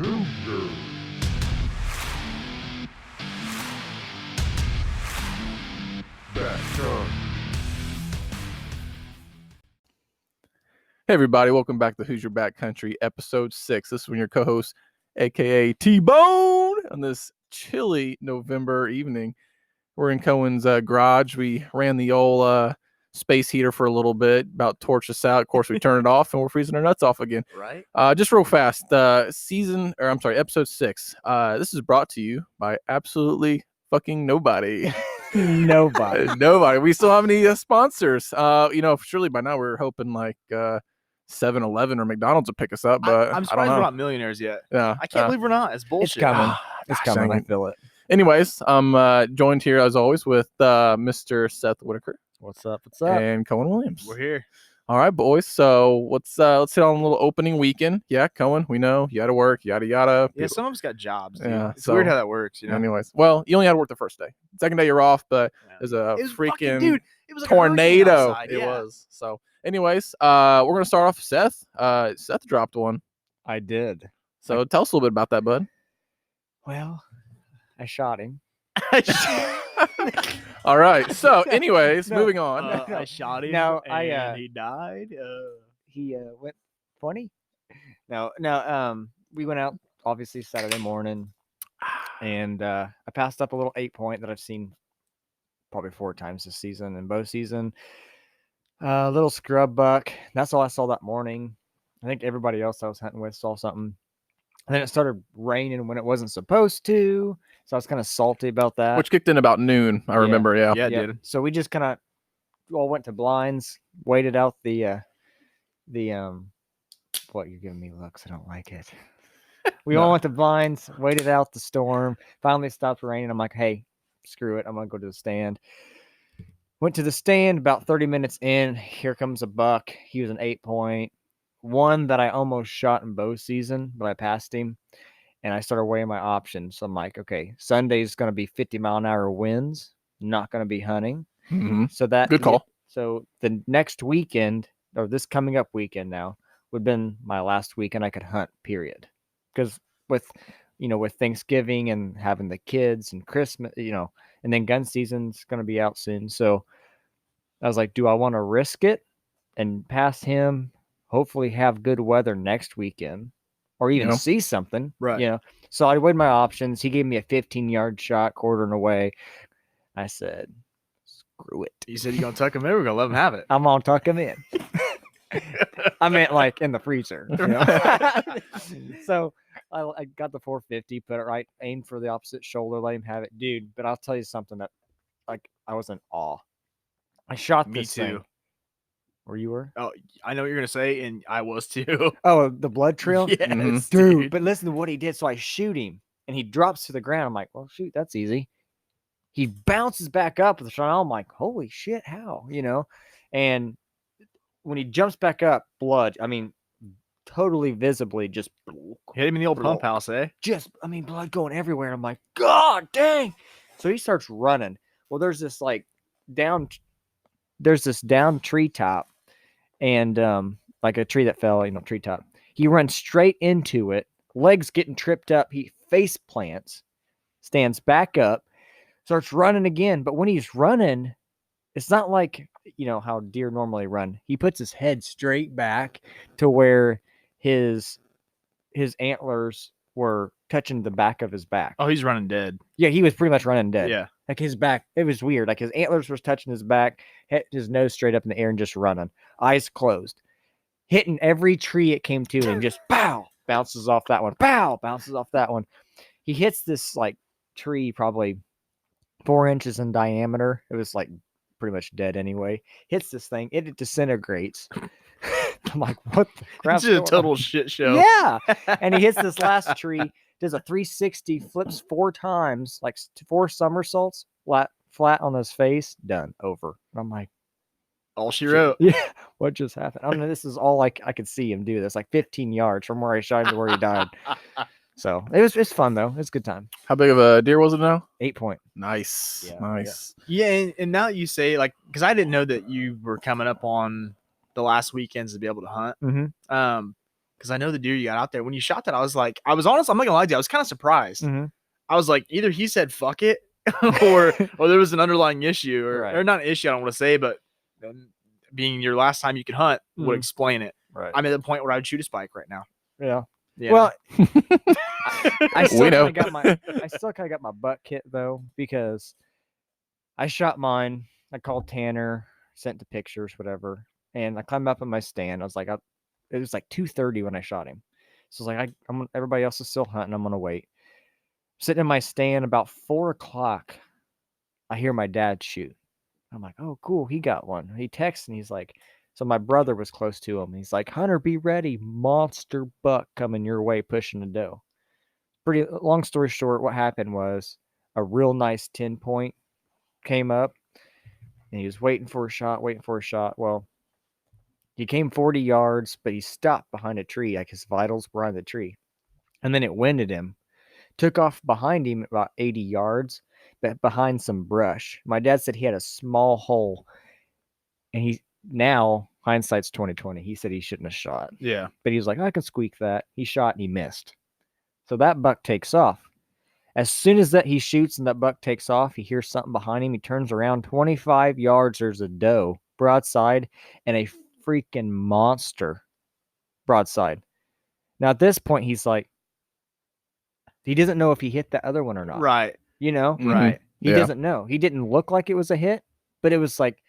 Cougar. Backcountry. Hey everybody, welcome back to Who's Your Backcountry, episode 6. This is when your co-host, aka T-Bone, on this chilly November evening. We're in Cohen's garage. We ran the old space heater for a little bit, about torched us out. Of course, we turned it off and we're freezing our nuts off again. Right? Just real fast, episode 6. This is brought to you by absolutely fucking nobody. Nobody. Nobody. We still have any sponsors. Surely by now we're hoping like 7-Eleven or McDonald's will pick us up, but I'm I surprised don't know. we're not millionaires yet. Yeah, I can't believe we're not. It's bullshit. It's coming. It's gosh, coming. dang I it. feel it. Anyways, I'm joined here as always with Mr. Seth Whitaker What's up? What's up? and Cohen Williams. We're here. All right, boys. So let's hit on a little opening weekend. Yeah, Cohen, we know you had to work, yada yada. Yeah, some of us got jobs. Dude. Yeah, It's weird so- how that works. You know, Anyways, well, you only had to work the first day. Second day you're off, but Yeah. there's a It was freaking fucking, dude. It was like a hurricane tornado. outside, It yeah. was. So, anyways, we're gonna start off with Seth. Seth dropped one. I did. So tell us a little bit about that, bud. Well, I shot him. All right. So, anyways, No, moving on. I shot him. No, and he died. He went funny. No. We went out obviously Saturday morning, and I passed up a little 8-point that I've seen probably 4 times this season in bow season. Little scrub buck. That's all I saw that morning. I think everybody else I was hunting with saw something. And then it started raining when it wasn't supposed to, so I was kind of salty about that. Which kicked in about noon. I remember. Yeah. yeah, Yep. dude. So we just kind of all went to blinds, waited out the what, you're giving me looks, I don't like it. We all No. went to blinds, waited out the storm, finally stopped raining. I'm like, hey, screw it, I'm gonna go to the stand. Went to the stand, about 30 minutes in, here comes a buck. He was an 8-point. One that I almost shot in bow season, but I passed him. And I started weighing my options. So I'm like, okay, Sunday's going to be 50-mile-an-hour winds, not going to be hunting. Mhm. So that Good call. So the next weekend, or this coming up weekend now, would have been my last weekend I could hunt, period. Because with Thanksgiving and having the kids and Christmas, and then gun season's going to be out soon. So I was like, do I want to risk it and pass him, hopefully have good weather next weekend, or even Yeah. see something? Right. So I weighed my options. He gave me a 15-yard shot, quartering away. I said, screw it. You said you're gonna tuck him in. We're gonna let him have it. I'm gonna tuck him in. I meant like in the freezer. So I got the 450, put it right, aimed for the opposite shoulder, let him have it, dude. But I'll tell you something that, like, I was in awe. I shot Me this too. thing. Where you were? Oh, I know what you're gonna say, and I was too. Oh, the blood trail. Yes, Mhm. Dude, but listen to what he did. So I shoot him, and he drops to the ground. I'm like, well, shoot, that's easy. He bounces back up with the shot. I'm like, holy shit, how? And when he jumps back up, blood. I mean, totally visibly, just Hit him in the old pump house, eh? blood going everywhere. I'm like, God dang! So he starts running. Well, there's this down treetop, and like a tree that fell, treetop. He runs straight into it, legs getting tripped up. He face plants, stands back up, starts running again. But when he's running, it's not like how deer normally run. He puts his head straight back to where his antlers were touching the back of his back. Oh, he's running dead. Yeah, he was pretty much running dead. Yeah. Like his back, it was weird. Like his antlers was touching his back, his nose straight up in the air and just running, eyes closed, hitting every tree it came to, and just pow, bounces off that one, pow, bounces off that one. He hits this tree probably 4 inches in diameter. It was pretty much dead anyway. Hits this thing, it disintegrates. I'm like, what the crap? It's just a total shit show. Yeah. And he hits this last tree, does a 360, flips 4 times, 4 somersaults, flat on his face, done, over. And I'm like, All she wrote. yeah, what just happened? I mean, this is all I could see him do this, 15 yards from where I shot him to where he died. So it's fun though. It's a good time. How big of a deer was it now? 8-point. Nice. Yeah, Nice. Yeah, and now you say because I didn't know that you were coming up on the last weekends to be able to hunt. Mm-hmm. Because because I know the deer you got out there. When you shot that, I was honest. I'm not gonna lie to you. I was kind of surprised. Mhm. I was like, either he said "fuck it," or there was an underlying issue, Right. or not an issue. I don't want to say, but being your last time you could hunt would Mhm. explain it. Right. I'm at the point where I would shoot a spike right now. Yeah. Yeah. Well, I still We know. I still kind of got my butt kit though, because I shot mine. I called Tanner, sent the pictures, whatever, and I climbed up in my stand. I was like, it was like 2:30 when I shot him. So I was like, everybody else is still hunting. I'm gonna wait. Sitting in my stand about 4 o'clock. I hear my dad shoot. I'm like, oh, cool. He got one. He texts and he's like, so my brother was close to him. He's like, Hunter, be ready. Monster buck coming your way, pushing the doe. Pretty long story short, what happened was a real nice 10-point came up and he was waiting for a shot. Well, he came 40 yards, but he stopped behind a tree. Like his vitals were on the tree. And then it winded him. Took off behind him about 80 yards, but behind some brush. My dad said he had a small hole, and now hindsight's 2020. He said he shouldn't have shot, yeah. but he was like, I can squeak that. He shot and he missed. So that buck takes off. As soon as he shoots and that buck takes off, he hears something behind him. He turns around 25 yards. There's a doe broadside and a freaking monster broadside. Now at this point, he's like, he doesn't know if he hit the other one or not. Right. You know? Mhm. Right. He Yeah. doesn't know. He didn't look like it was a hit, but it was like,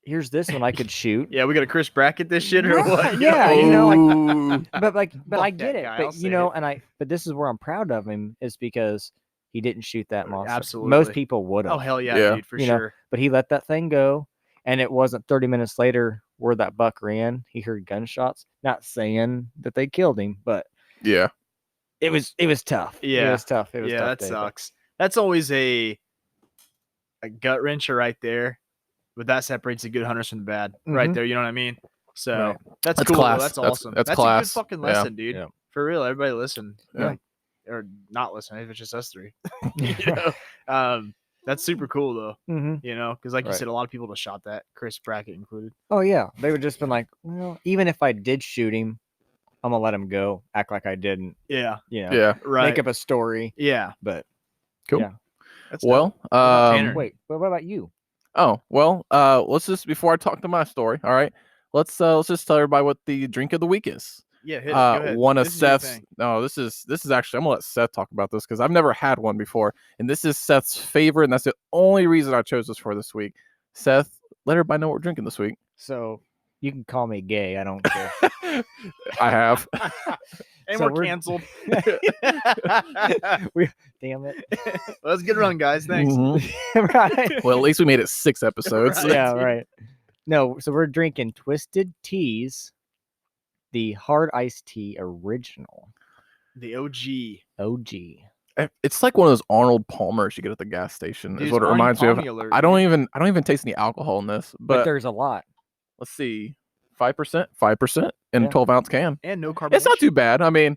here's this one I could shoot. Yeah, we got a Chris Brackett this shit or Right, what? yeah, you know, Ooh. But I Fuck get that it. guy, I'll But say but this is where I'm proud of him, is because he didn't shoot that monster. Absolutely. Most people would have. Oh hell yeah, Yeah. dude, for You know, sure. But he let that thing go, and it wasn't 30 minutes later where that buck ran. He heard gunshots. Not saying that they killed him, but Yeah. it was tough. Yeah. It was tough. It was Yeah, tough that day, but- sucks. That's always a gut wrencher right there. But that separates the good hunters from the bad, right Mhm. there. You know what I mean? So Right. that's That's cool. class. That's That's- awesome. that's a class. good fucking Yeah. lesson, dude. Yeah. For real, everybody listen. Yeah. Like, or not listen if it's just us three. You know? That's super cool though. Mhm. You know, because like you Right. said, a lot of people have shot that, Chris Brackett included. Oh yeah, they would just been like, well, even if I did shoot him, I'm gonna let him go, act like I didn't, Yeah, you know, Yeah. right. make up a story. Yeah, But Cool. yeah. that's Well, dope. about Tanner? Wait, but what about you? Oh, well, let's just, before I talk to my story, all right, let's just tell everybody what the drink of the week is. Yeah, hit it. Go ahead. One of This is your Seth's. thing. No, this is actually, I'm gonna let Seth talk about this because I've never had one before, and this is Seth's favorite, and that's the only reason I chose this for this week. Seth, let everybody know what we're drinking this week. So you can call me gay. I don't care. I have. And So we're we're- canceled. Damn it. Let's get run, guys. Thanks. Mhm. Right. Well, at least we made it 6 episodes. Right. Yeah, right. No, so we're drinking Twisted Teas, the hard iced tea original. The OG. OG. It's like one of those Arnold Palmers you get at the gas station. Dude, is what it Arnie reminds me of. Palmy alert, I don't dude. even taste any alcohol in this, But but there's a lot. let's see, 5% in Yeah. a 12-ounce can. And no carbonation. It's not too bad. I mean,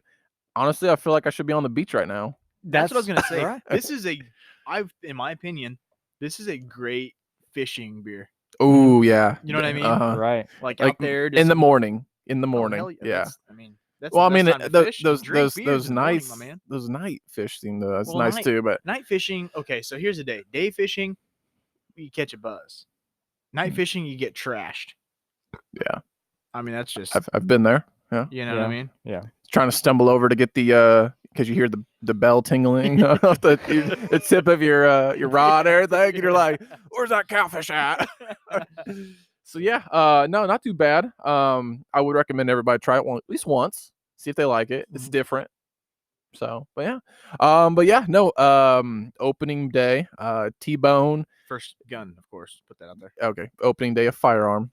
honestly, I feel like I should be on the beach right now. That's what I was gonna say. right. This is in my opinion, this is a great fishing beer. Oh yeah, You know what I mean? Uh-huh. Right. Like Like out there in the morning. In the Oh, morning, hell yeah. that's- I mean, that's Well, I the mean, best time to fish and those drink beers in the morning, nights, my man. those night fish thing though, that's Well, nice night- too. But Night fishing. Okay, so here's the day. Day fishing, you catch a buzz. Night Mm. fishing, you get trashed. yeah, I mean, that's just I've been there. Yeah, you know what I mean. trying to stumble over to get the because you hear the bell tingling off the tip of your rod and everything, and you're like, where's that cowfish at? So yeah, no, not too bad. I would recommend everybody try it at least once, see if they like it. It's different. So, but yeah, no. Opening day, T-bone. First gun, of course. Put that out there. Okay, opening day of firearm.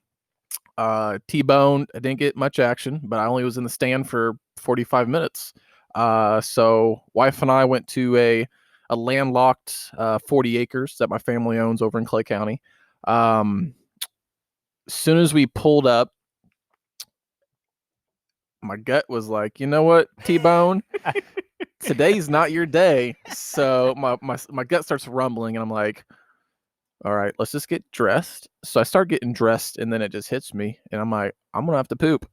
T-bone. I didn't get much action, but I only was in the stand for 45 minutes. So wife and I went to a landlocked 40 acres that my family owns over in Clay County. As soon as we pulled up, my gut was like, you know what, T-bone, today's not your day. So my gut starts rumbling, and I'm like, all right, let's just get dressed. So I start getting dressed, and then it just hits me, and I'm like, I'm gonna have to poop.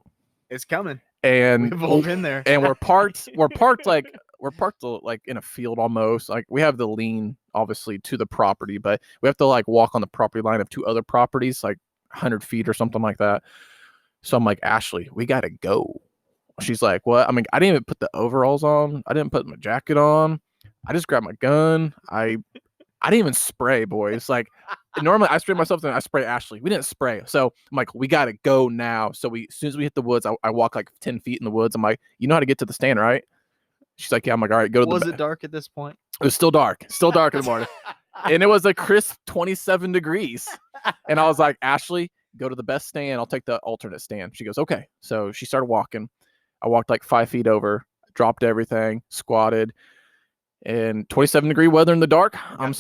It's coming. and We've all been there. and we're parked like in a field almost. Like we have the lean obviously to the property, but we have to like walk on the property line of 2 other properties, like 100 feet or something like that. So I'm like, Ashley, we gotta go. She's like, what? I mean, I didn't even put the overalls on. I didn't put my jacket on. I just grabbed my gun. I didn't even spray, boys. Like normally I spray myself, then I spray Ashley. We didn't spray. So I'm like, we gotta go now. So as soon as we hit the woods, I walk like 10 feet in the woods. I'm like, you know how to get to the stand, right? She's like, yeah. I'm like, all right, go to Was the it dark at this point? It was still dark in the morning. And it was a crisp 27 degrees. And I was like, Ashley, go to the best stand. I'll take the alternate stand. She goes, okay. So she started walking. I walked like 5 feet over, dropped everything, squatted. And 27-degree weather in the dark.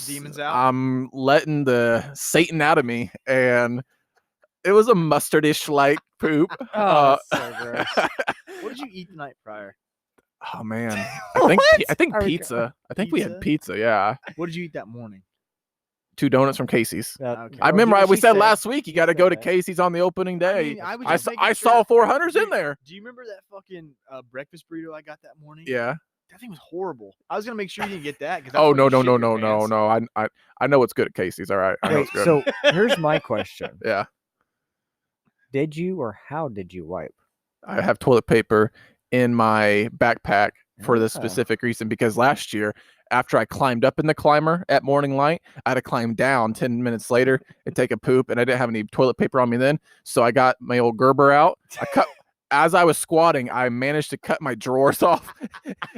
Demons out. I'm letting the Satan out of me. And it was a mustardish like poop. Oh, that's so gross. What did you eat the night prior? Oh man. What? I think Are we pizza. I think we had pizza, yeah. What did you eat that morning? 2 donuts from Casey's. Okay. I remember we she said said- last week you she got to said go to that. Casey's on the opening day. I was I just saw, making I sure. saw 400s in Dude, there. Do you remember that fucking breakfast burrito I got that morning? Yeah. That thing was horrible. I was gonna make sure you didn't get that. Oh no. I know what's good at Casey's. All right. I know Wait, it's good. so here's my question. Yeah. Did you or how did you wipe? I have toilet paper in my backpack for this Ah. specific reason because last year after I climbed up in the climber at morning light, I had to climb down 10 minutes later and take a poop, and I didn't have any toilet paper on me then. So I got my old Gerber out. As I was squatting, I managed to cut my drawers off,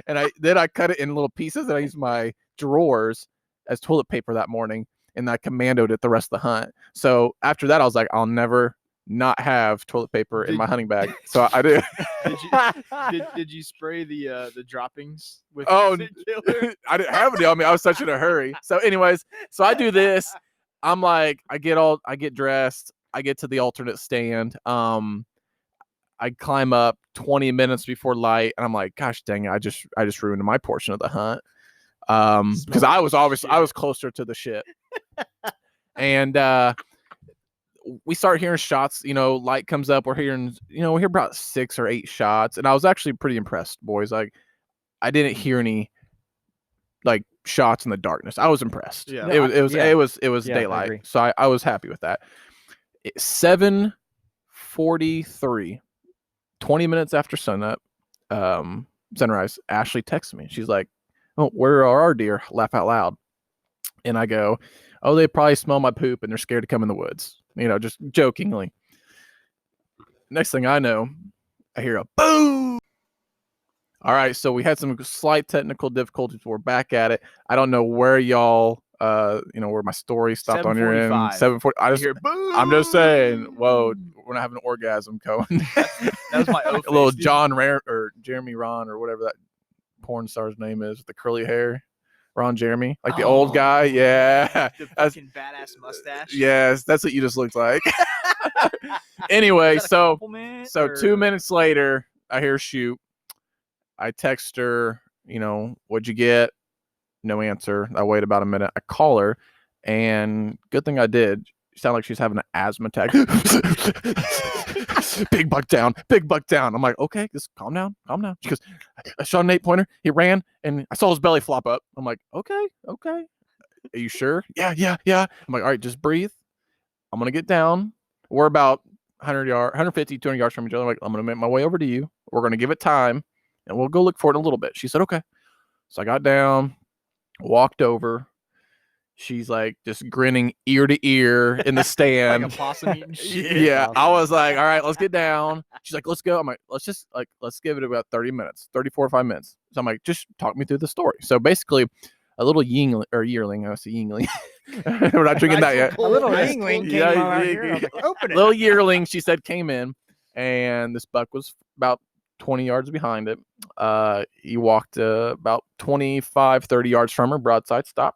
and I cut it in little pieces, and I used my drawers as toilet paper that morning, and I commandoed it the rest of the hunt. So after that, I was like, I'll never not have toilet paper in my hunting bag. So I did. Did you spray the droppings with Oh, scent killer? I didn't have any on me. I was such in a hurry. So, anyways, so I do this. I'm like, I get dressed. I get to the alternate stand. I climb up 20 minutes before light, and I'm like, gosh dang it, I just ruined my portion of the hunt. Because I was closer to the shit. And we start hearing shots, light comes up. We hear about 6 or 8 shots, and I was actually pretty impressed, boys. Like, I didn't hear any like shots in the darkness. I was impressed. Yeah. It was Yeah. it was Yeah, I agree. daylight. So I was happy with that. 7:43, 20 minutes after sunrise, Ashley texts me. She's like, "Oh, where are our deer?" Laugh out loud. And I go, "Oh, they probably smell my poop and they're scared to come in the woods." Just jokingly. Next thing I know, I hear a boom. All right, so we had some slight technical difficulties. We're back at it. I don't know where y'all, where my story stopped on your end. 7:45. 7:40. You hear, boom! I'm just saying, whoa, we're not having an orgasm, Cohen. That was my O A little face, dude. John Rare or Jeremy Ron or whatever that porn star's name is with the curly hair. Ron Jeremy, like the old Oh, guy. Yeah. The That's- fucking badass mustache. Yes, that's what you just looked like. Anyway, Is that a so compliment, 2 or- minutes later, I hear shoot. I text her, what'd you get? No answer. I wait about a minute. I call her, and good thing I did. She sounded like she's having an asthma attack. Big buck down. I'm like, okay, just calm down. She goes, I shot an 8-pointer. He ran, and I saw his belly flop up. I'm like, okay. Are you sure? Yeah. I'm like, all right, just breathe. I'm gonna get down. We're about 150, 200 yards from each other. I'm like, I'm gonna make my way over to you. We're gonna give it time, and we'll go look for it in a little bit. She said, okay. So I got down, walked over. She's like just grinning ear to ear in the stand. like a possum eating shit. Yeah, I was like, all right, let's get down. She's like, let's go. I'm like, let's give it about 30 minutes, 45 minutes. So I'm like, just talk me through the story. So basically, a little yearling. I say yingling. We're not drinking that yet. A little Ice yingling cold. came Yeah, out yeah, here. I was yeah. like, open it. Little yearling, she said, came in, and this buck was about 20 yards behind it. He walked about 25, 30 yards from her, broadside stop.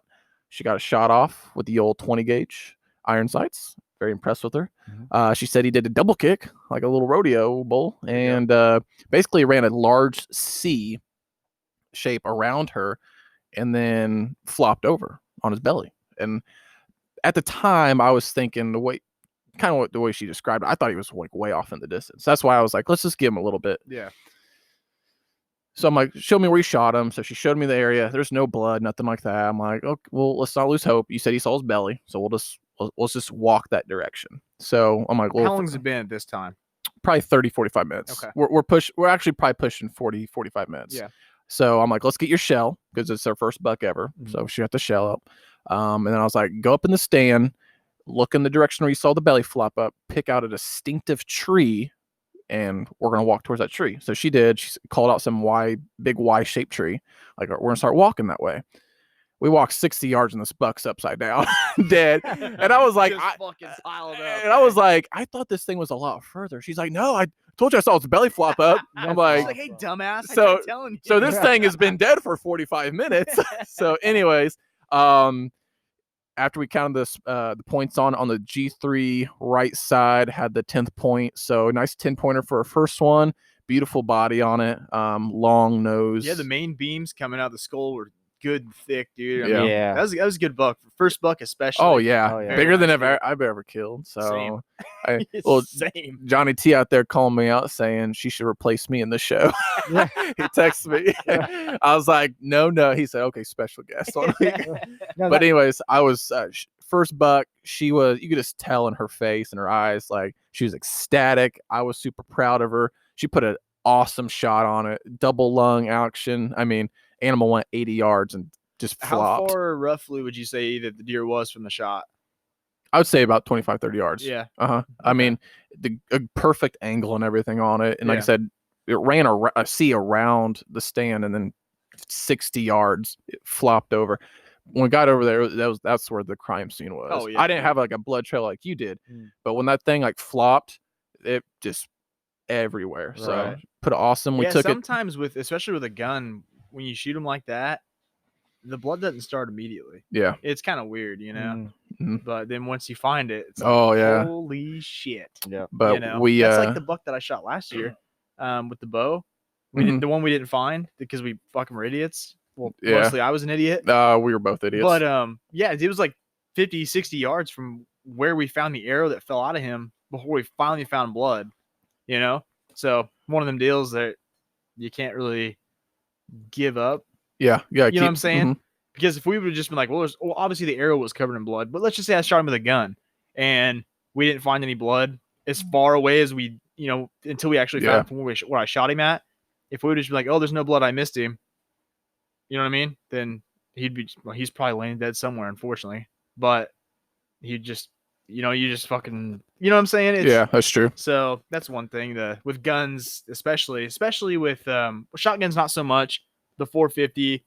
She got a shot off with the old 20 gauge iron sights. Very impressed with her. She said he did a double kick, like a little rodeo bull, and basically ran a large C shape around her and then flopped over on his belly. And at the time, I was thinking, wait, kind of the way she described it, I thought he was like way off in the distance. That's why I was like, let's just give him a little bit. Yeah. So I'm like, show me where you shot him. So she showed me the area. There's no blood, nothing like that. I'm like, okay, well, let's not lose hope. You said he saw his belly, so let's just walk that direction. So I'm like, well, How long's it been at this time? probably 30, 45 minutes. Okay. We're actually probably pushing 40, 45 minutes. Yeah. So I'm like, let's get your shell because it's our first buck ever. So she got the shell up. And then I was like, go up in the stand, look in the direction where you saw the belly flop up, pick out a distinctive tree, and we're going to walk towards that tree. So she did. She called out some big Y-shaped tree. Like, we're going to start walking that way. We walked 60 yards and this buck's upside down, dead. And I was like, Just fucking piled up, and I was like, I thought this thing was a lot further. She's like, no, I told you I saw its belly flop up. I'm She's like, hey, dumbass. I so- kept telling you. so this thing has been dead for 45 minutes. So anyways, after we counted the points on the G3 right side, had the 10th point. So nice 10-pointer for our first one. Beautiful body on it. Long nose. Yeah, the main beams coming out of the skull were good and thick, dude. I Yeah. mean, Yeah. that was a good buck. First buck especially. Oh yeah, Oh, yeah. bigger than Very nice, I've ever killed. So Same. well, Same. Johnny T out there calling me out saying she should replace me in the show. Yeah. He texted me. I was like, no. He said, okay, special guest. On week. No, But that- anyways, I was first buck. You could just tell in her face and her eyes, like she was ecstatic. I was super proud of her. She put an awesome shot on it, double lung action. I mean, animal went 80 yards and just How flopped. far roughly would you say that the deer was from the shot? I would say about 25, 30 yards. Yeah. I Okay. mean, a perfect angle and everything on it. And like I Yeah. said, it ran a sea around the stand and then 60 yards it flopped over. When we got over there, that's where the crime scene was. Oh, yeah. I didn't have like a blood trail like you did, Mm. but when that thing like flopped, it just everywhere. So Right. put it awesome. We Yeah, took it. sometimes especially with a gun, when you shoot them like that, the blood doesn't start immediately. Yeah. It's kind of weird, you know. Mm, But then once you find it, it's like, Oh yeah. holy shit. yeah. But you know? we That's like the buck that I shot last year, with the bow. We Mhm. didn't, the one we didn't find because we fucking were idiots. Well, Yeah. mostly I was an idiot. we were both idiots. But yeah, it was like 50, 60 yards from where we found the arrow that fell out of him before we finally found blood. You know? So one of them deals that you can't really give up. yeah. You know what I'm saying? mhm. Because if we would have just been like, well, obviously the arrow was covered in blood, but let's just say I shot him with a gun and we didn't find any blood as far away as we, until we actually Yeah. found from where I shot him at. If we would have just been like, oh, there's no blood, I missed him. You know what I mean? Then he's probably laying dead somewhere, unfortunately. But he just, you just fucking, you know what I'm saying? Yeah, that's true. So that's one thing with guns, especially with shotguns, not so much. The 450,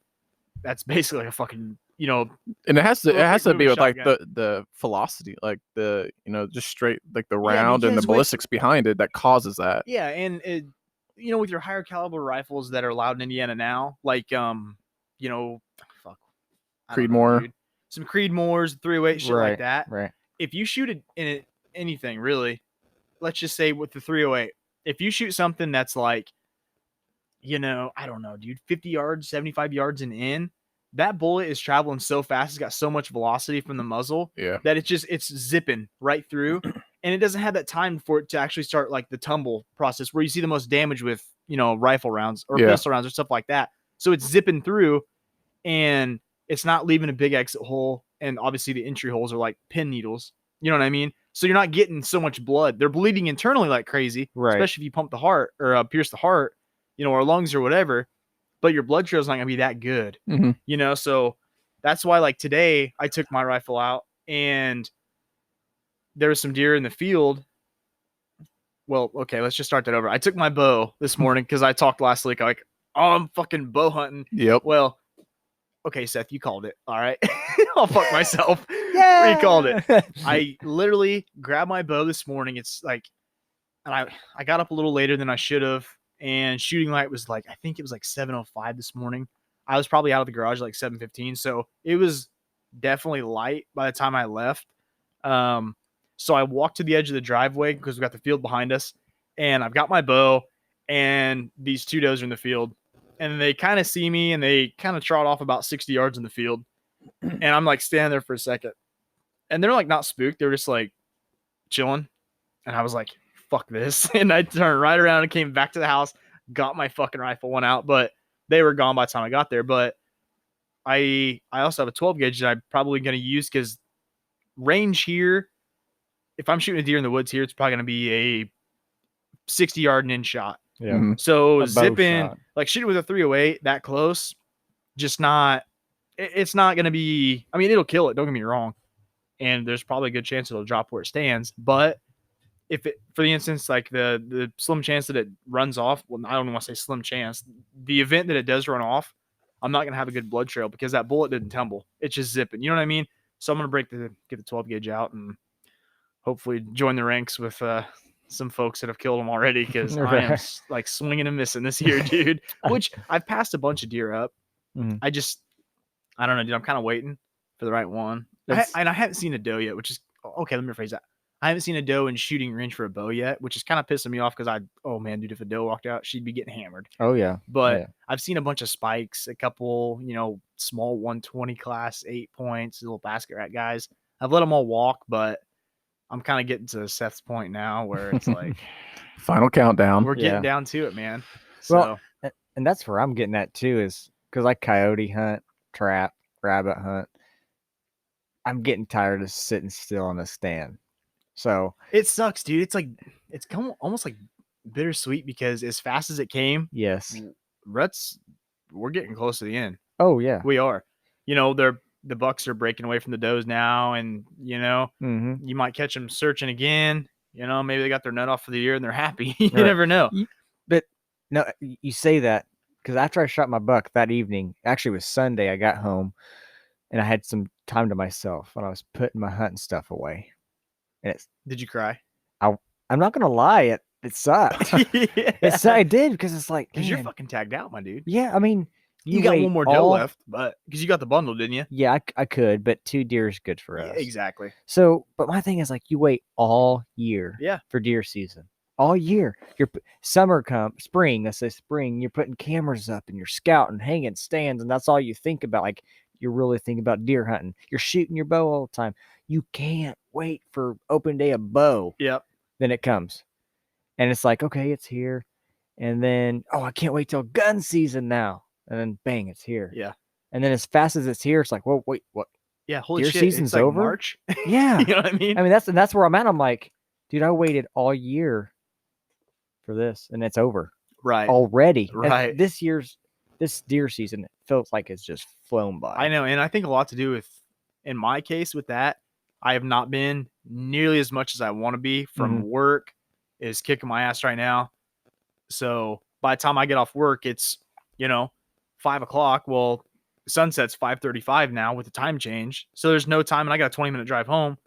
that's basically like a fucking, And it has to Little quick be moving with like shotgun. the velocity, like the just straight like the round and the because with- ballistics behind it that causes that. yeah, and it, with your higher caliber rifles that are allowed in Indiana now, like fuck, I don't know, Creedmoor. dude. Some Creedmoors, 308 shit Right. like that. Right. If you shoot it in anything really, let's just say with the 308, if you shoot something that's like, I don't know, dude, 50 yards, 75 yards and in, that bullet is traveling so fast, it's got so much velocity from the muzzle Yeah. that it's zipping right through, and it doesn't have that time for it to actually start like the tumble process where you see the most damage with rifle rounds or Yeah. pistol rounds or stuff like that. So it's zipping through, and it's not leaving a big exit hole, and obviously the entry holes are like pin needles. You know what I mean? So you're not getting so much blood. They're bleeding internally like crazy, Right. especially if you pump the heart or pierce the heart, or lungs or whatever. But your blood trail's not gonna be that good. Mhm. So that's why, like today, I took my rifle out and there was some deer in the field. Well, okay, let's just start that over. I took my bow this morning because I talked last week, like, oh, I'm fucking bow hunting. Yep. Well, okay, Seth, you called it. All right. I'll fuck myself. Yeah. You called it. I literally grabbed my bow this morning. It's like, and I got up a little later than I should have. And shooting light was like, I think it was like 7:05 this morning. I was probably out of the garage like 7:15. So it was definitely light by the time I left. So I walked to the edge of the driveway because we got the field behind us, and I've got my bow, and these two does are in the field, and they kind of see me and they kind of trot off about 60 yards in the field. And I'm like standing there for a second, and they're like not spooked. They're just like chilling, and I was like, fuck this. And I turned right around and came back to the house, got my fucking rifle, went out, but they were gone by the time I got there. But I also have a 12 gauge that I'm probably going to use because range here, if I'm shooting a deer in the woods here, it's probably going to be a 60-yard and in shot. Yeah. Mhm. So A bow zipping, shot. like shooting with a 308 that close, just not, it's not going to be, I mean, it'll kill it. Don't get me wrong. And there's probably a good chance it'll drop where it stands. But if it, for the instance, like the slim chance that it runs off, well, I don't want to say slim chance, the event that it does run off, I'm not going to have a good blood trail because that bullet didn't tumble. It's just zipping. You know what I mean? So I'm going to get the 12 gauge out and hopefully join the ranks with some folks that have killed them already because I am like swinging and missing this year, dude. Which I've passed a bunch of deer up. Mhm. I don't know, dude. I'm kind of waiting for the right one. And I haven't seen a doe yet, which is okay. Let me rephrase that. I haven't seen a doe in shooting range for a bow yet, which is kind of pissing me off because oh man, dude, if a doe walked out, she'd be getting hammered. Oh yeah. But Yeah. I've seen a bunch of spikes, a couple, small 120 class 8 points, little basket rat guys. I've let them all walk, but I'm kind of getting to Seth's point now where it's like Final countdown. we're getting Yeah. down to it, man. So Well, and that's where I'm getting at too, is because I coyote hunt, trap, rabbit hunt. I'm getting tired of sitting still on a stand. So it sucks, dude. It's like it's almost like bittersweet because as fast as it came, yes. we're getting close to the end. Oh yeah. We are. The bucks are breaking away from the does now, and Mm-hmm. you might catch them searching again. Maybe they got their nut off for the year and they're happy. You Right. never know. But no, you say that because after I shot my buck that evening, actually it was Sunday, I got home and I had some time to myself and I was putting my hunting stuff away. And Did you cry? I'm not gonna lie, it sucked. I did because it's like, Because you're man, fucking tagged out, my dude. yeah. I mean, You got wait one more doe left, but because you got the bundle, didn't you? Yeah, I could, but 2 deer is good for Yeah, us. exactly. So, but my thing is like you wait all year Yeah. for deer season. All year. Spring, let's say spring, you're putting cameras up and you're scouting, hanging stands, and that's all you think about. Like you're really thinking about deer hunting. You're shooting your bow all the time. You can't wait for open day of bow. Yep. Then it comes. And it's like, okay, it's here. And then, I can't wait till gun season now. And then bang, it's here. Yeah. And then as fast as it's here, it's like, whoa, wait, what? Yeah. Holy Deer shit. season's it's like over? March. Yeah. You know what I mean? I mean, that's where I'm at. I'm like, dude, I waited all year for this, and it's over Right. already. And Right. this deer season, it feels like it's just flown by. I know. And I think a lot to do with, in my case with that, I have not been nearly as much as I want to be from work is kicking my ass right now. So by the time I get off work, it's, 5:00. Well, sunset's 5:35 now with the time change. So there's no time. And I got a 20-minute drive home,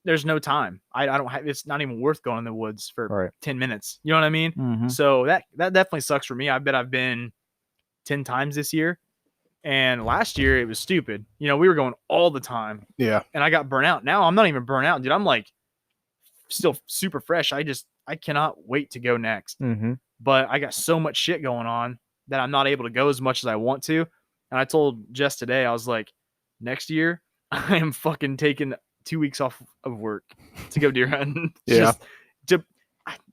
there's no time. I don't have, it's not even worth going in the woods for Right. 10 minutes. You know what I mean? Mhm. So that definitely sucks for me. I bet I've been 10 times this year. And last year it was stupid. We were going all the time Yeah. and I got burnt out. Now I'm not even burnt out, dude. I'm like still super fresh. I cannot wait to go next. Mm-hmm. But I got so much shit going on that I'm not able to go as much as I want to. And I told Jess today, I was like, next year I am fucking taking 2 weeks off of work to go deer hunting. Yeah. Just